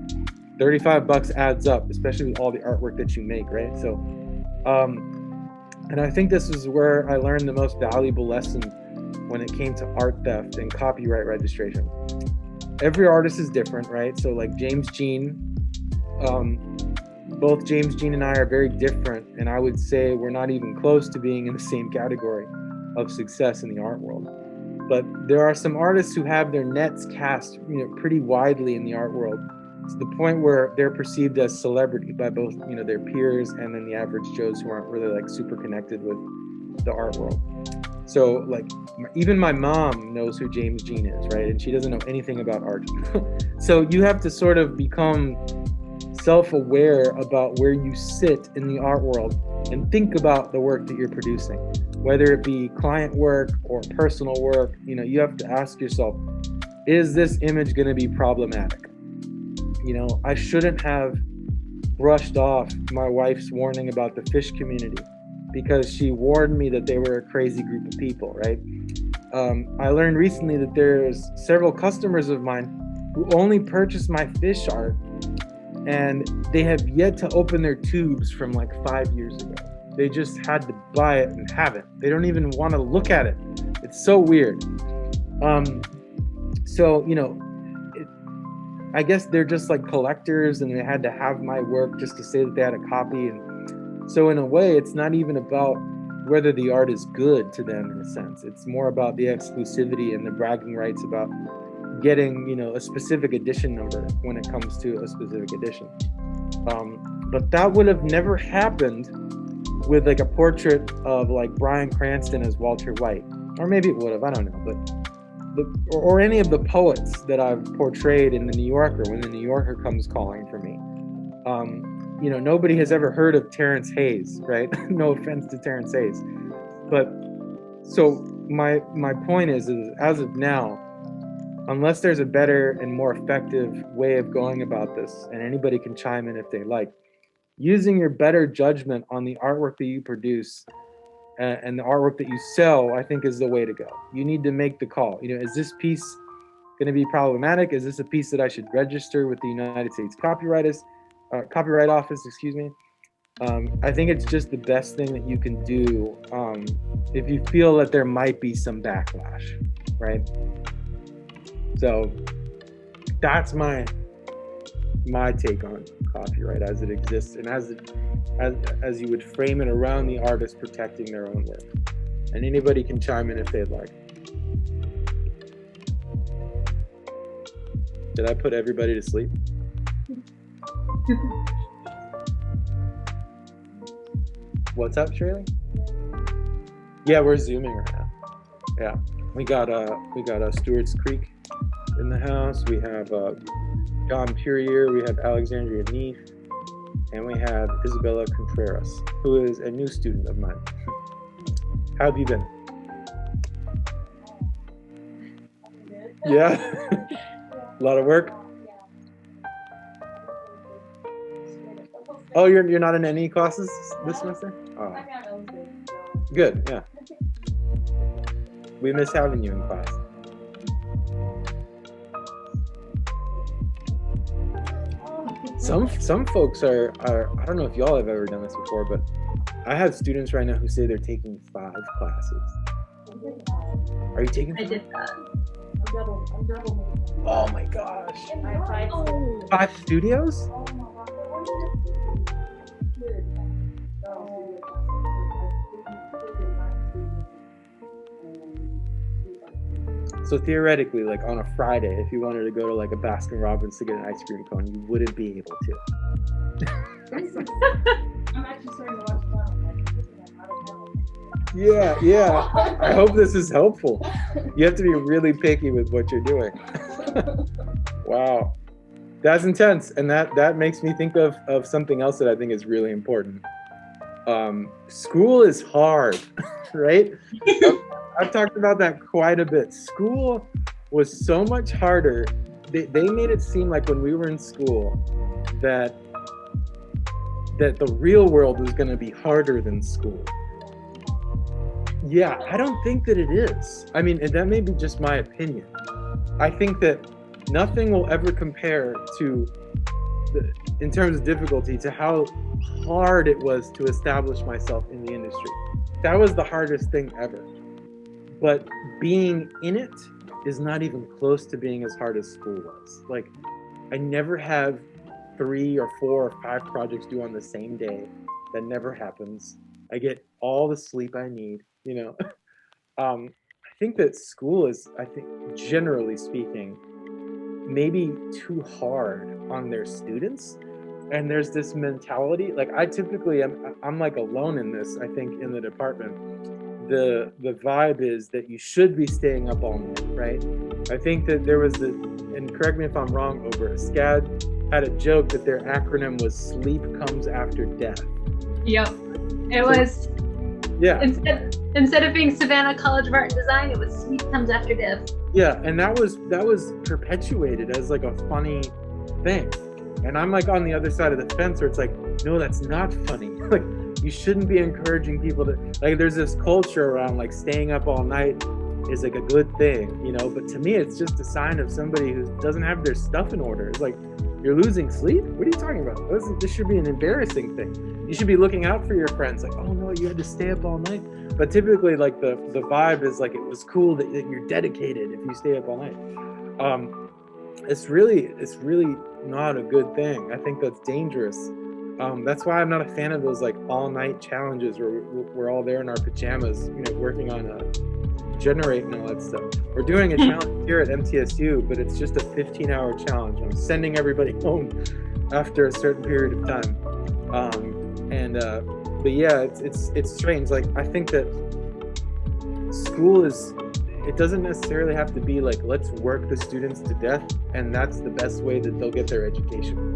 Speaker 2: 35 bucks adds up, especially with all the artwork that you make, right? So, and I think this is where I learned the most valuable lesson when it came to art theft and copyright registration. Every artist is different, right? So like James Jean, both James Jean and I are very different, and I would say we're not even close to being in the same category of success in the art world. But there are some artists who have their nets cast, pretty widely in the art world, to the point where they're perceived as celebrity by both, their peers and then the average Joes who aren't really like super connected with the art world. So like even my mom knows who James Jean is, right? And she doesn't know anything about art. So you have to sort of become self-aware about where you sit in the art world and think about the work that you're producing, whether it be client work or personal work. You have to ask yourself, is this image going to be problematic? I shouldn't have brushed off my wife's warning about the fish community because she warned me that they were a crazy group of people, right? I learned recently that there's several customers of mine who only purchased my fish art and they have yet to open their tubes from like 5 years ago. They just had to buy it and have it. They don't even want to look at it. It's so weird. I guess they're just like collectors and they had to have my work just to say that they had a copy. And so in a way, it's not even about whether the art is good to them in a sense. It's more about the exclusivity and the bragging rights about getting, a specific edition number when it comes to a specific edition. But that would have never happened with like a portrait of like Bryan Cranston as Walter White. Or maybe it would have, I don't know. Or any of the poets that I've portrayed in the New Yorker when the New Yorker comes calling for me. Nobody has ever heard of Terrence Hayes, right? No offense to Terrence Hayes. But so my point is as of now, unless there's a better and more effective way of going about this, and anybody can chime in if they like, using your better judgment on the artwork that you produce and the artwork that you sell, I think is the way to go. You need to make the call. Is this piece going to be problematic? Is this a piece that I should register with the United States Copyright Office? Excuse me. I think it's just the best thing that you can do if you feel that there might be some backlash, right? So that's my take on copyright as it exists and as you would frame it around the artist protecting their own work. And anybody can chime in if they'd like. Did I put everybody to sleep? What's up, Shirley? Yeah, we're zooming right now. Yeah, we got Stewart's Creek in the house. We have John Purier, we have Alexandria Neef, and we have Isabella Contreras, who is a new student of mine. How have you been? Yeah? A lot of work? Oh, you're not in any classes this semester? Oh, good, yeah. We miss having you in class. Some folks are I don't know if y'all have ever done this before, but I have students right now who say they're taking 5 classes. Are you taking 5?
Speaker 1: I did that.
Speaker 5: I'm double.
Speaker 2: Oh my gosh.
Speaker 5: I have 5.
Speaker 1: Oh.
Speaker 2: 5 studios? So theoretically, like on a Friday, if you wanted to go to like a Baskin Robbins to get an ice cream cone, you wouldn't be able to.
Speaker 5: I'm actually starting to watch that.
Speaker 2: Yeah. I hope this is helpful. You have to be really picky with what you're doing. Wow. That's intense. And that makes me think of something else that I think is really important. School is hard, right? I've talked about that quite a bit. School was so much harder. They made it seem like when we were in school that the real world was going to be harder than school. Yeah, I don't think that it is. I mean, and that may be just my opinion. I think that nothing will ever compare to, in terms of difficulty, to how hard it was to establish myself in the industry. That was the hardest thing ever. But being in it is not even close to being as hard as school was. Like, I never have 3 or 4 or 5 projects due on the same day. That never happens. I get all the sleep I need, you know. I think that school is, I think, generally speaking, maybe too hard on their students. And there's this mentality, like I typically I'm like alone in this, I think, in the department. The vibe is that you should be staying up all night, right? I think that there was and correct me if I'm wrong, Ober, SCAD had a joke that their acronym was sleep comes after death.
Speaker 1: Yep. It was,
Speaker 2: yeah.
Speaker 1: Instead of being Savannah College of Art and Design, it was sleep comes after death.
Speaker 2: Yeah, and that was perpetuated as like a funny thing. And I'm like on the other side of the fence where it's like, no, that's not funny. Like, you shouldn't be encouraging people to, like, there's this culture around like staying up all night is like a good thing, you know, but to me it's just a sign of somebody who doesn't have their stuff in order. It's like, you're losing sleep? What are you talking about? This should be an embarrassing thing. You should be looking out for your friends, like, oh no, you had to stay up all night. But typically, like, the vibe is like, it was cool that you're dedicated if you stay up all night. It's really not a good thing. I think that's dangerous. That's why I'm not a fan of those like all-night challenges where we're all there in our pajamas, you know, working on a generate and all that stuff. We're doing a challenge here at MTSU, but it's just a 15-hour challenge. I'm sending everybody home after a certain period of time. But yeah, it's strange. Like, I think that school it doesn't necessarily have to be like, let's work the students to death, and that's the best way that they'll get their education.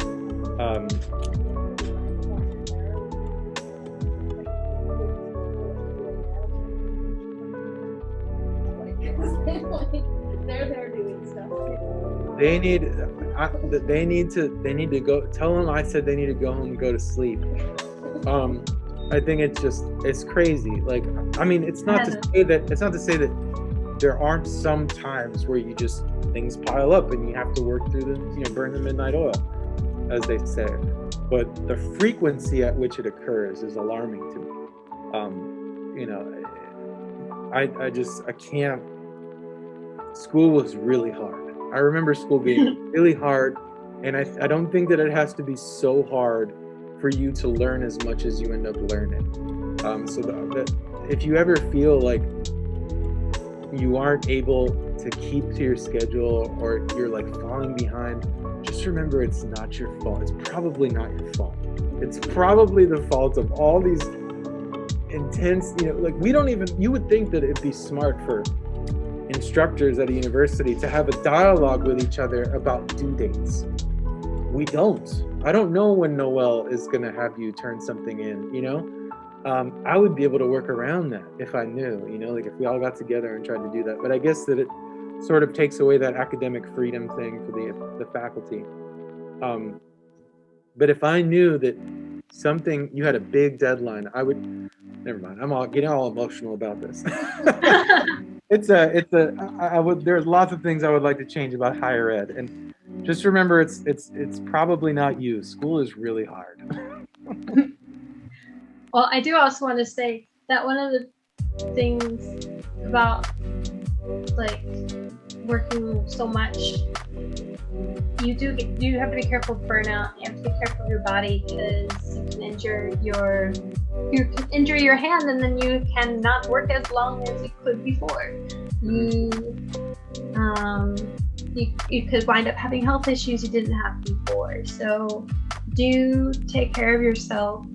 Speaker 5: They're there doing stuff.
Speaker 2: They need to go. Tell them I said they need to go home and go to sleep. I think it's crazy. Like, I mean, it's not to say that there aren't some times where things pile up and you have to work through burn the midnight oil, as they say. But the frequency at which it occurs is alarming to me. I can't. School was really hard. I remember school being really hard, and I don't think that it has to be so hard for you to learn as much as you end up learning. If you ever feel like you aren't able to keep to your schedule, or you're like falling behind, just remember it's not your fault. It's probably not your fault. It's probably the fault of all these intense, you would think that it'd be smart for instructors at a university to have a dialogue with each other about due dates. We don't. I don't know when Noel is going to have you turn something in, you know? I would be able to work around that if I knew, you know, like if we all got together and tried to do that. But I guess that it sort of takes away that academic freedom thing for the faculty. But if I knew that something, you had a big deadline, I would, never mind, I'm all getting all emotional about this. There's lots of things I would like to change about higher ed. And just remember, it's probably not you. School is really hard.
Speaker 1: Well, I do also want to say that one of the things about like working so much, you have to be careful of burnout. You have to be careful of your body because you can injure your hand, and then you cannot work as long as you could before. You could wind up having health issues you didn't have before. So do take care of yourself.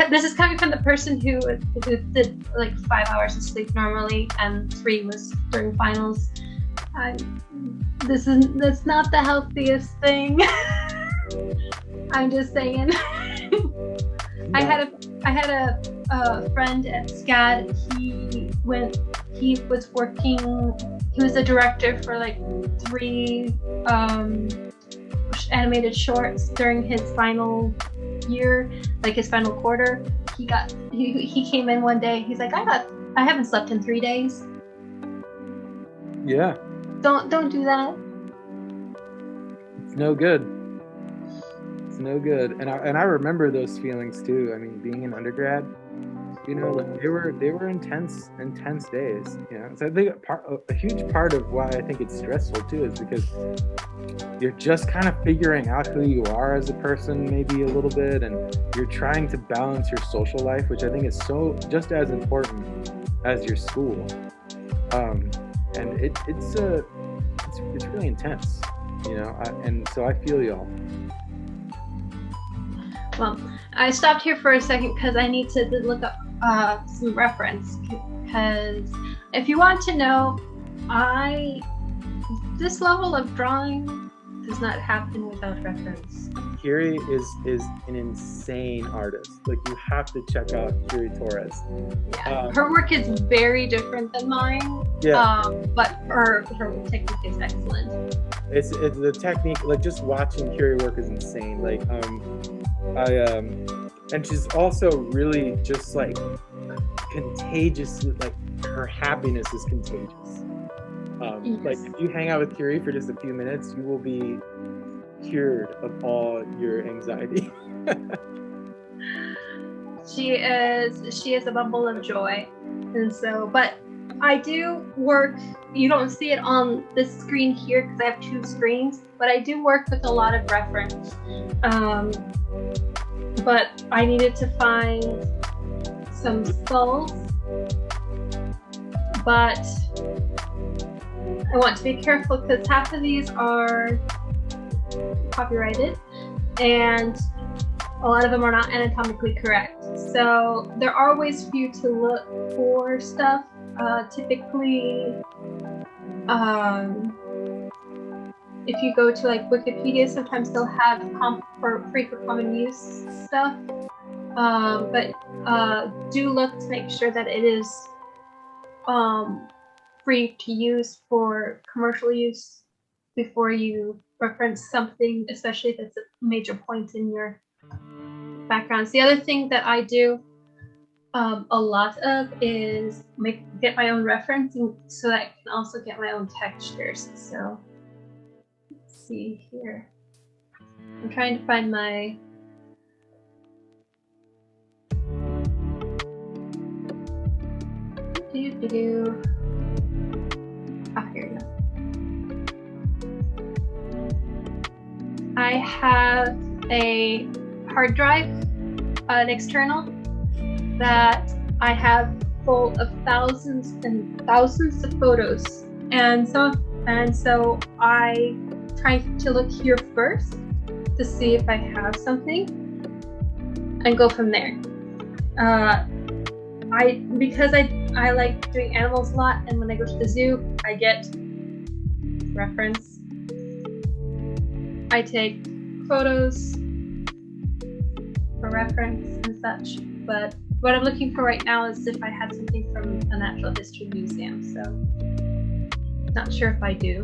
Speaker 1: This is coming from the person who did like 5 hours of sleep normally and 3 was during finals. That's not the healthiest thing. I'm just saying. I had a friend at SCAD. He was a director for like 3 animated shorts during his final year, like his final quarter. He came in one day, he's like, I haven't slept in 3 days.
Speaker 2: Yeah.
Speaker 1: Don't do that.
Speaker 2: It's no good. It's no good. And I remember those feelings too. I mean, being an undergrad, you know, like they were intense days. You know, so I think a huge part of why I think it's stressful too is because you're just kind of figuring out who you are as a person, maybe a little bit, and you're trying to balance your social life, which I think is just as important as your school. And it's really intense, you know. And so I feel y'all.
Speaker 1: Well, I stopped here for a second because I need to look up some reference. Because if you want to know, this level of drawing does not happen without reference.
Speaker 2: Kiri is an insane artist. Like, you have to check out Kiri Torres.
Speaker 1: Yeah, her work is very different than mine.
Speaker 2: Yeah.
Speaker 1: But her technique is excellent.
Speaker 2: It's the technique. Like, just watching Kiri work is insane. Like, and she's also really just like contagious. Like, her happiness is contagious.
Speaker 1: Yes.
Speaker 2: Like, if you hang out with Kiri for just a few minutes, you will be cured of all your anxiety.
Speaker 1: She is a bubble of joy. And so, but I do work, you don't see it on this screen here because I have 2 screens, but I do work with a lot of reference. But I needed to find some skulls, but I want to be careful because half of these are copyrighted and a lot of them are not anatomically correct. So there are ways for you to look for stuff. Typically, if you go to like Wikipedia, sometimes they'll have free for common use stuff. But do look to make sure that it is free to use for commercial use before you reference something, especially if it's a major point in your backgrounds. The other thing that I do a lot of is get my own referencing so that I can also get my own textures. So let's see here. I'm trying to find my here we go. I have a hard drive, an external, that I have full of thousands and thousands of photos. And so I try to look here first to see if I have something and go from there. because I like doing animals a lot, and when I go to the zoo, I get reference. I take photos for reference and such, but what I'm looking for right now is if I had something from a natural history museum, so not sure if I do.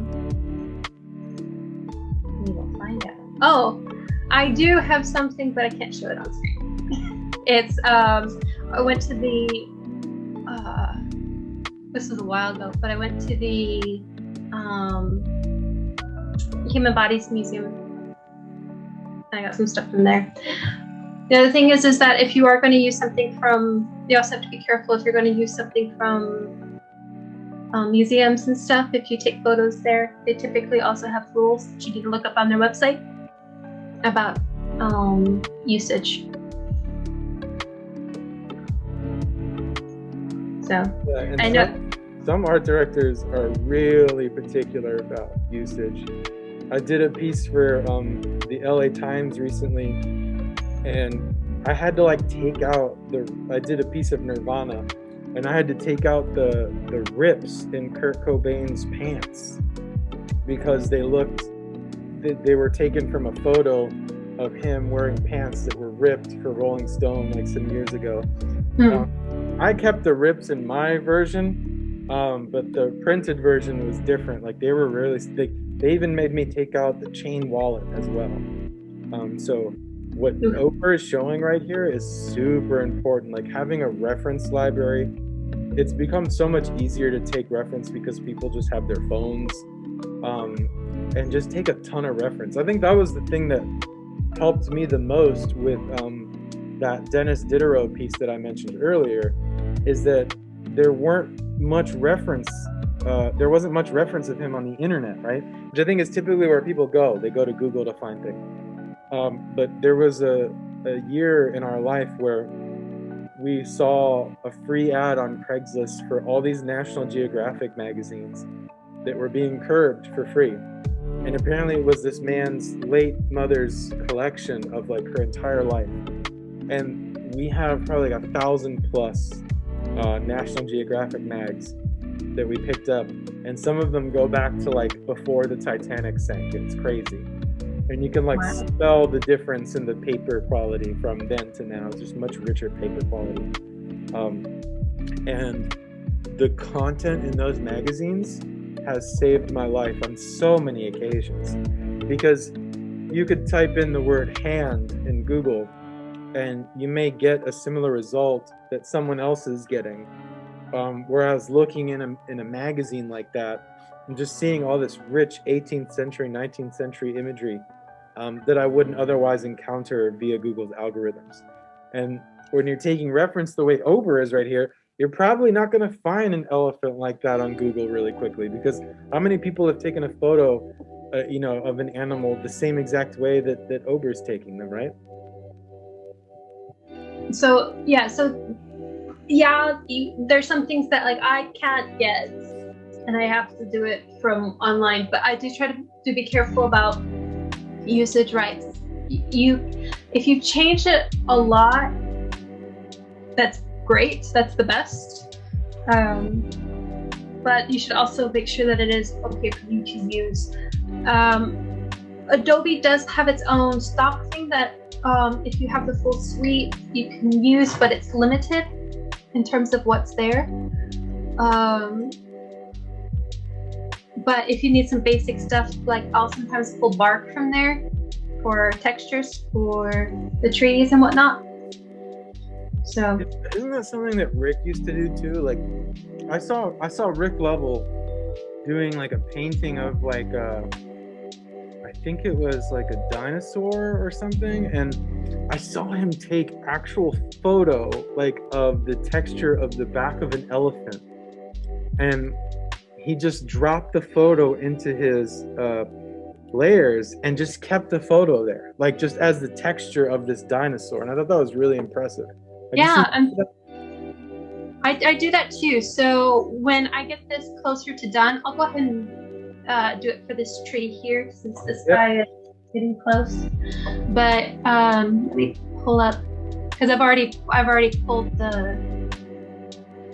Speaker 1: We will find out. Oh, I do have something, but I can't show it on screen. It's I went to the this was a while ago, but I went to the Human Bodies Museum. I got some stuff from there. The other thing is that if you are going to use something from, you also have to be careful if you're going to use something from museums and stuff. If you take photos there, they typically also have rules that you need to look up on their website about usage. So
Speaker 2: Yeah,
Speaker 1: I know.
Speaker 2: Some art directors are really particular about usage. I did a piece for the LA Times recently, and I had to like take out I did a piece of Nirvana, and I had to take out the rips in Kurt Cobain's pants because they were taken from a photo of him wearing pants that were ripped for Rolling Stone like some years ago. I kept the rips in my version, but the printed version was different. Like they were really they even made me take out the chain wallet as well. So what Ober is showing right here is super important. Like having a reference library, it's become so much easier to take reference because people just have their phones and just take a ton of reference. I think that was the thing that helped me the most with that Dennis Diderot piece that I mentioned earlier, is that there wasn't much reference of him on the internet, right? Which I think is typically where people go. They go to Google to find things. But there was a year in our life where we saw a free ad on Craigslist for all these National Geographic magazines that were being curbed for free. And apparently it was this man's late mother's collection of like her entire life. And we have probably like 1,000 plus National Geographic mags that we picked up. And some of them go back to like before the Titanic sank. It's crazy. And you can like smell the difference in the paper quality from then to now. It's just much richer paper quality. And the content in those magazines has saved my life on so many occasions, because you could type in the word hand in Google and you may get a similar result that someone else is getting. Whereas looking in a magazine like that and just seeing all this rich 18th century, 19th century imagery that I wouldn't otherwise encounter via Google's algorithms. And when you're taking reference the way Ober is right here, you're probably not going to find an elephant like that on Google really quickly, because how many people have taken a photo, of an animal the same exact way that Ober's taking them, right?
Speaker 1: So there's some things that like I can't get, and I have to do it from online. But I do try to be careful about usage rights. If you change it a lot, that's great. That's the best. But you should also make sure that it is okay for you to use. Adobe does have its own stock thing that if you have the full suite, you can use, but it's limited in terms of what's there. But if you need some basic stuff, like I'll sometimes pull bark from there for textures for the trees and whatnot. So
Speaker 2: isn't that something that Rick used to do too? Like I saw Rick Lovell doing like a painting of like I think it was like a dinosaur or something, and I saw him take actual photo like of the texture of the back of an elephant, and he just dropped the photo into his layers and just kept the photo there, like just as the texture of this dinosaur. And I thought that was really impressive.
Speaker 1: I do that too. So when I get this closer to done, I'll go ahead and do it for this tree here, since this guy is getting close. But let me pull up, because I've already pulled the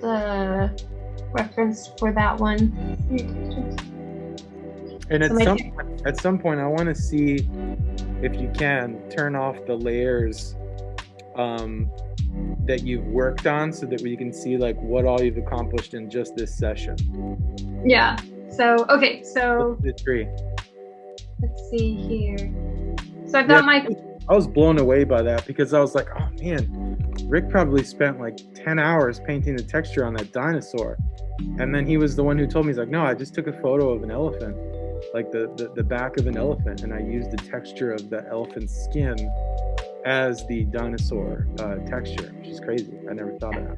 Speaker 1: the reference for that one.
Speaker 2: And
Speaker 1: So
Speaker 2: at some point, I want to see if you can turn off the layers that you've worked on, so that we can see like what all you've accomplished in just this session.
Speaker 1: Yeah. So okay. So
Speaker 2: the tree.
Speaker 1: let's see here. So I've got my.
Speaker 2: I was blown away by that, because I was like, oh man, Rick probably spent like 10 hours painting the texture on that dinosaur. And then he was the one who told me, he's like, no, I just took a photo of an elephant, like the back of an elephant, and I used the texture of the elephant's skin as the dinosaur texture, which is crazy. I never thought of that.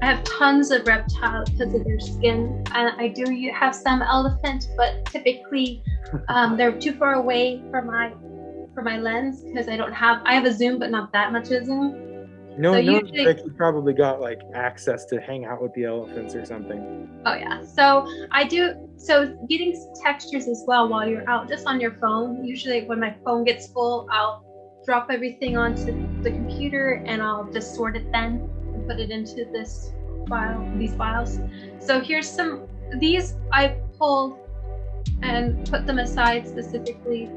Speaker 1: I have tons of reptiles because of their skin, and I do have some elephant, but typically they're too far away for my lens, because I have a zoom, but not that much of a zoom.
Speaker 2: No,
Speaker 1: so
Speaker 2: usually, Rick, you probably got like access to hang out with the elephants or something.
Speaker 1: Oh yeah, so I do. So getting textures as well while you're out, just on your phone. Usually when my phone gets full, I'll drop everything onto the computer and I'll just sort it then and put it into these files. So here's these I pulled and put them aside specifically.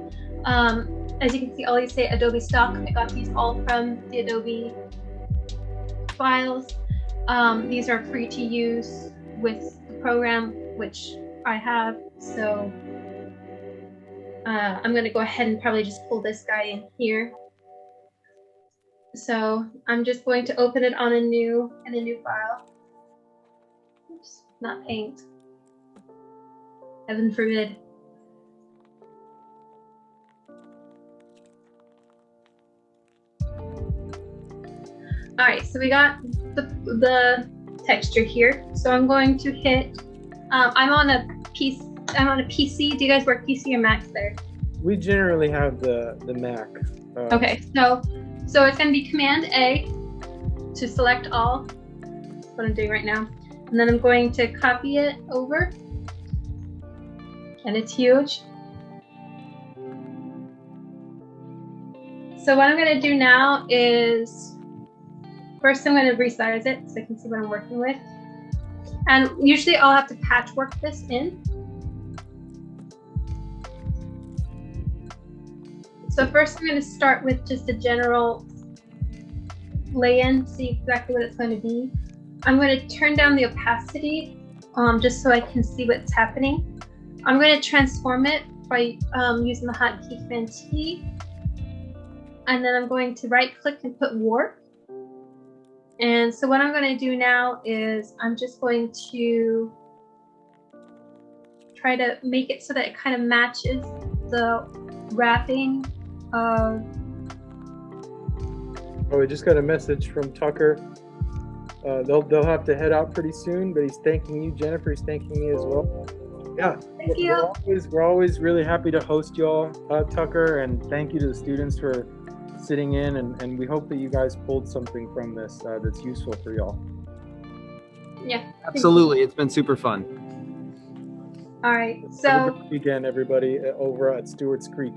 Speaker 1: As you can see, all these say Adobe stock. I got these all from the Adobe files. These are free to use with the program, which I have. So I'm going to go ahead and probably just pull this guy in here. So I'm just going to open it on a new file. Oops, not paint. Heaven forbid. All right, so we got the texture here. So I'm going to hit. I'm on a PC. Do you guys work PC or Mac there?
Speaker 2: We generally have the Mac.
Speaker 1: Okay, so it's going to be Command A to select all. That's what I'm doing right now. And then I'm going to copy it over. And it's huge. So what I'm going to do now is, first I'm going to resize it so I can see what I'm working with. And usually I'll have to patchwork this in. So first I'm going to start with just a general lay-in, see exactly what it's going to be. I'm going to turn down the opacity just so I can see what's happening. I'm going to transform it by using the hotkey Command T. And then I'm going to right click and put warp. And so what I'm going to do now is I'm just going to try to make it so that it kind of matches the wrapping of...
Speaker 2: Oh, we just got a message from Tucker. They'll have to head out pretty soon, but he's thanking you, Jennifer. He's thanking me as well. Yeah,
Speaker 1: Thank you.
Speaker 2: We're always really happy to host y'all, Tucker, and thank you to the students for sitting in, and we hope that you guys pulled something from this that's useful for y'all.
Speaker 1: Yeah.
Speaker 4: Absolutely. It's been super fun.
Speaker 1: All right.
Speaker 2: Have a
Speaker 1: So,
Speaker 2: good weekend, everybody, over at Stewart's Creek.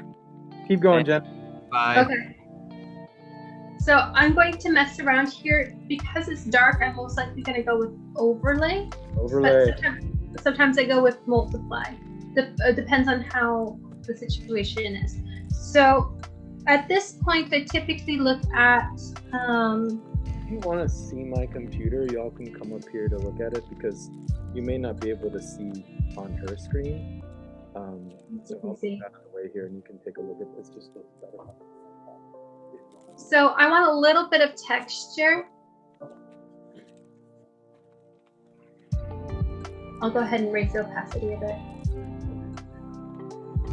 Speaker 2: Keep going, Jen.
Speaker 4: Bye.
Speaker 1: okay. So I'm going to mess around here. Because it's dark, I'm most likely going to go with overlay.
Speaker 2: Overlay.
Speaker 1: But sometimes I go with multiply. Depends on how the situation is. So at this point, I typically look at...
Speaker 2: If you want to see my computer, y'all can come up here to look at it, because you may not be able to see on her screen. So I'll put that on the way here, and you can take a look at this. Just looks better.
Speaker 1: So I want a little bit of texture. I'll go ahead and raise the opacity a bit.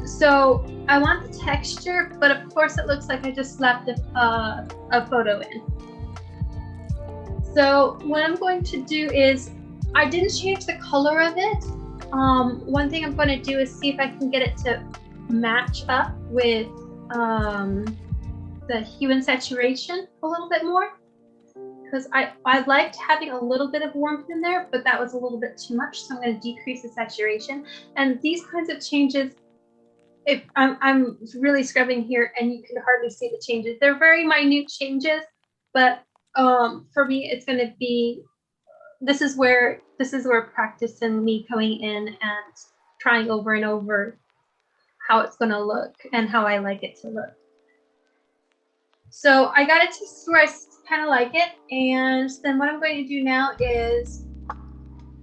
Speaker 1: So I want the texture, but of course it looks like I just slapped a photo in. So what I'm going to do is, I didn't change the color of it. One thing I'm going to do is see if I can get it to match up with the hue and saturation a little bit more, because I liked having a little bit of warmth in there, but that was a little bit too much, so I'm going to decrease the saturation. And these kinds of changes, if I'm really scrubbing here and you can hardly see the changes. They're very minute changes, but for me it's going to be this is where practice and me going in and trying over and over how it's going to look and how I like it to look. So I got it to where I kind of like it, and then what I'm going to do now is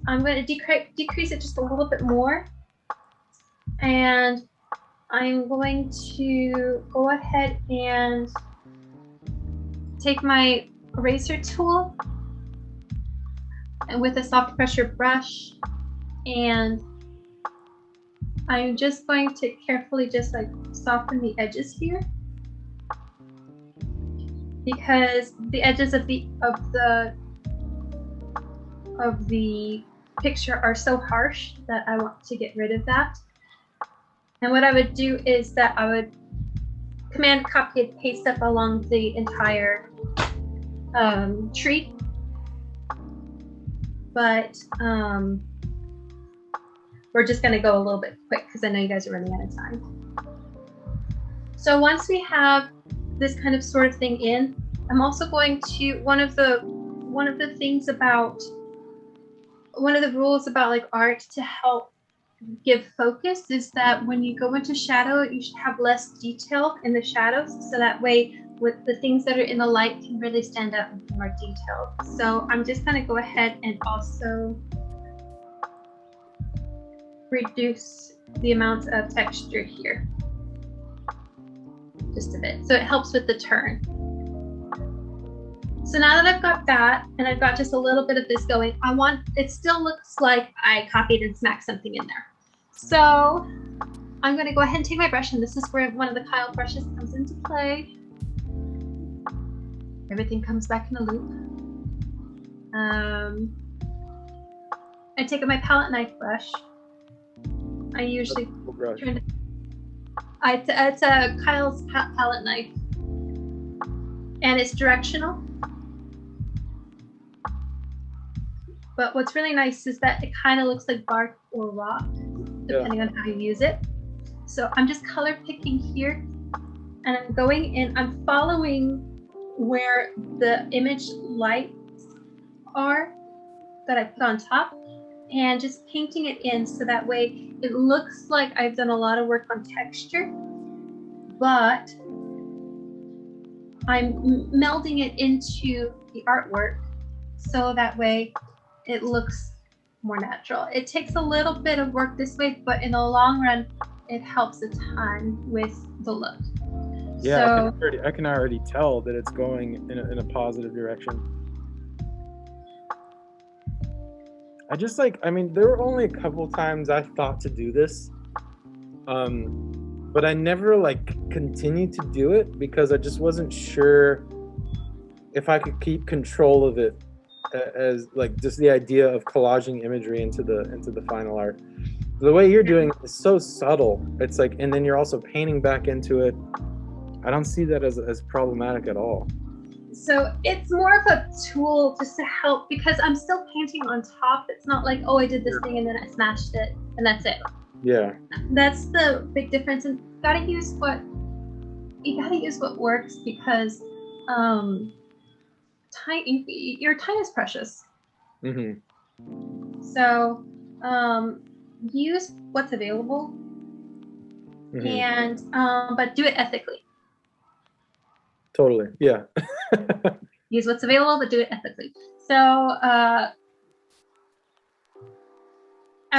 Speaker 1: I'm going to decrease it just a little bit more, and I'm going to go ahead and take my eraser tool and with a soft pressure brush, and I'm just going to carefully just like soften the edges here, because the edges of the picture are so harsh that I want to get rid of that. And what I would do is that I would command copy and paste up along the entire tree. But we're just going to go a little bit quick because I know you guys are running out of time. So once we have this kind of sort of thing in, I'm also going to, one of the rules about like art to help give focus is that when you go into shadow, you should have less detail in the shadows, so that way with the things that are in the light can really stand out and be more detailed. So I'm just going to go ahead and also reduce the amount of texture here just a bit, so it helps with the turn. So now that I've got that, and I've got just a little bit of this going, it still looks like I copied and smacked something in there. So I'm going to go ahead and take my brush, and this is where one of the Kyle brushes comes into play. Everything comes back in a loop. I take my palette knife brush. I usually turn it. It's a Kyle's palette knife, and it's directional. But what's really nice is that it kind of looks like bark or rock, depending on how you use it. So I'm just color picking here, and I'm going in, I'm following where the image lights are that I put on top, and just painting it in so that way it looks like I've done a lot of work on texture, but I'm melding it into the artwork so that way it looks more natural. It takes a little bit of work this way, but in the long run, it helps a ton with the look.
Speaker 2: Yeah, so, I can already tell that it's going in a positive direction. I mean, there were only a couple times I thought to do this, but I never like continued to do it because I just wasn't sure if I could keep control of it, as like just the idea of collaging imagery into the final art. The way you're doing it is so subtle. It's like, and then you're also painting back into it. I don't see that as problematic at all.
Speaker 1: So it's more of a tool just to help, because I'm still painting on top. It's not like, oh, I did this thing and then I smashed it and that's it.
Speaker 2: Yeah.
Speaker 1: That's the big difference. And you gotta use what works, because your time is precious.
Speaker 2: Mm-hmm.
Speaker 1: So use what's available,
Speaker 2: mm-hmm.
Speaker 1: and but do it ethically.
Speaker 2: Totally, yeah.
Speaker 1: Use what's available, but do it ethically. So I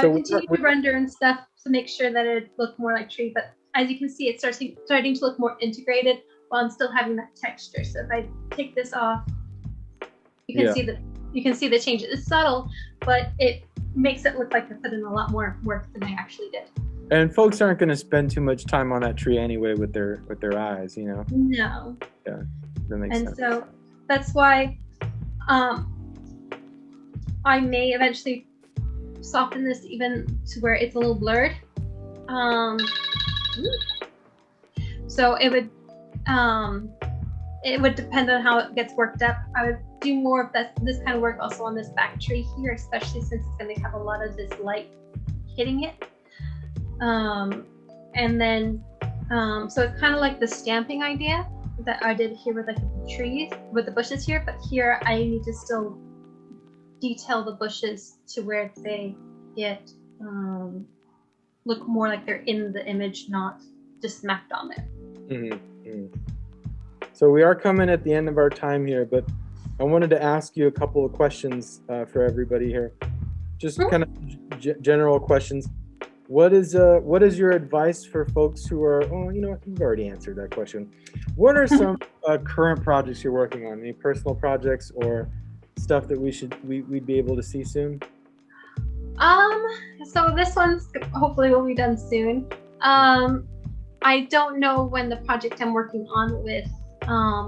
Speaker 1: would continue to render and stuff to make sure that it looked more like tree, but as you can see, it's starting to look more integrated while I'm still having that texture. So if I take this off, you can see the change. It's subtle, but it makes it look like I put in a lot more work than I actually did.
Speaker 2: And folks aren't going to spend too much time on that tree anyway with their eyes, you know.
Speaker 1: No.
Speaker 2: Yeah, that makes sense.
Speaker 1: And so that's why I may eventually soften this even to where it's a little blurred. So it would depend on how it gets worked up. I would do more of this kind of work also on this back tree here, especially since it's going to have a lot of this light hitting it. And then so it's kind of like the stamping idea that I did here with like the trees, with the bushes here, but here I need to still detail the bushes to where they get look more like they're in the image, not just smacked on there.
Speaker 2: So we are coming at the end of our time here, but I wanted to ask you a couple of questions for everybody here. Just kind of general questions. What is your advice for folks who are, oh, you know what, you've already answered that question. What are some current projects you're working on? Any personal projects or stuff that we'd be able to see soon?
Speaker 1: So this one's hopefully will be done soon. I don't know when the project I'm working on with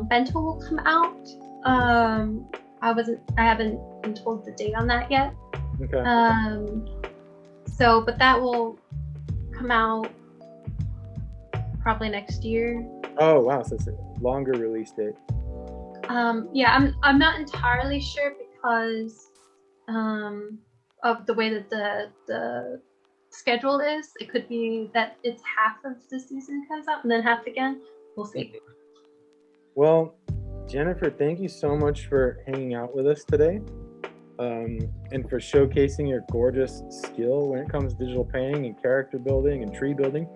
Speaker 1: Bento will come out. I haven't been told the date on that yet.
Speaker 2: Okay.
Speaker 1: But that will come out probably next year.
Speaker 2: Oh wow, so it's a longer release date.
Speaker 1: Yeah, I'm not entirely sure because of the way that the schedule is. It could be that it's half of the season comes out and then half again. We'll see.
Speaker 2: Well, Jennifer, thank you so much for hanging out with us today, and for showcasing your gorgeous skill when it comes to digital painting and character building and tree building.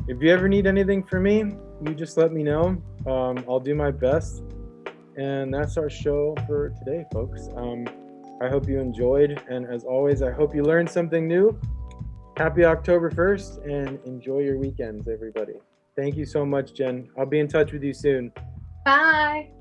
Speaker 2: If you ever need anything from me, you just let me know. I'll do my best. And that's our show for today, folks. I hope you enjoyed, and as always, I hope you learned something new. Happy October 1st, and enjoy your weekends, everybody. Thank you so much, Jen. I'll be in touch with you soon.
Speaker 1: Bye.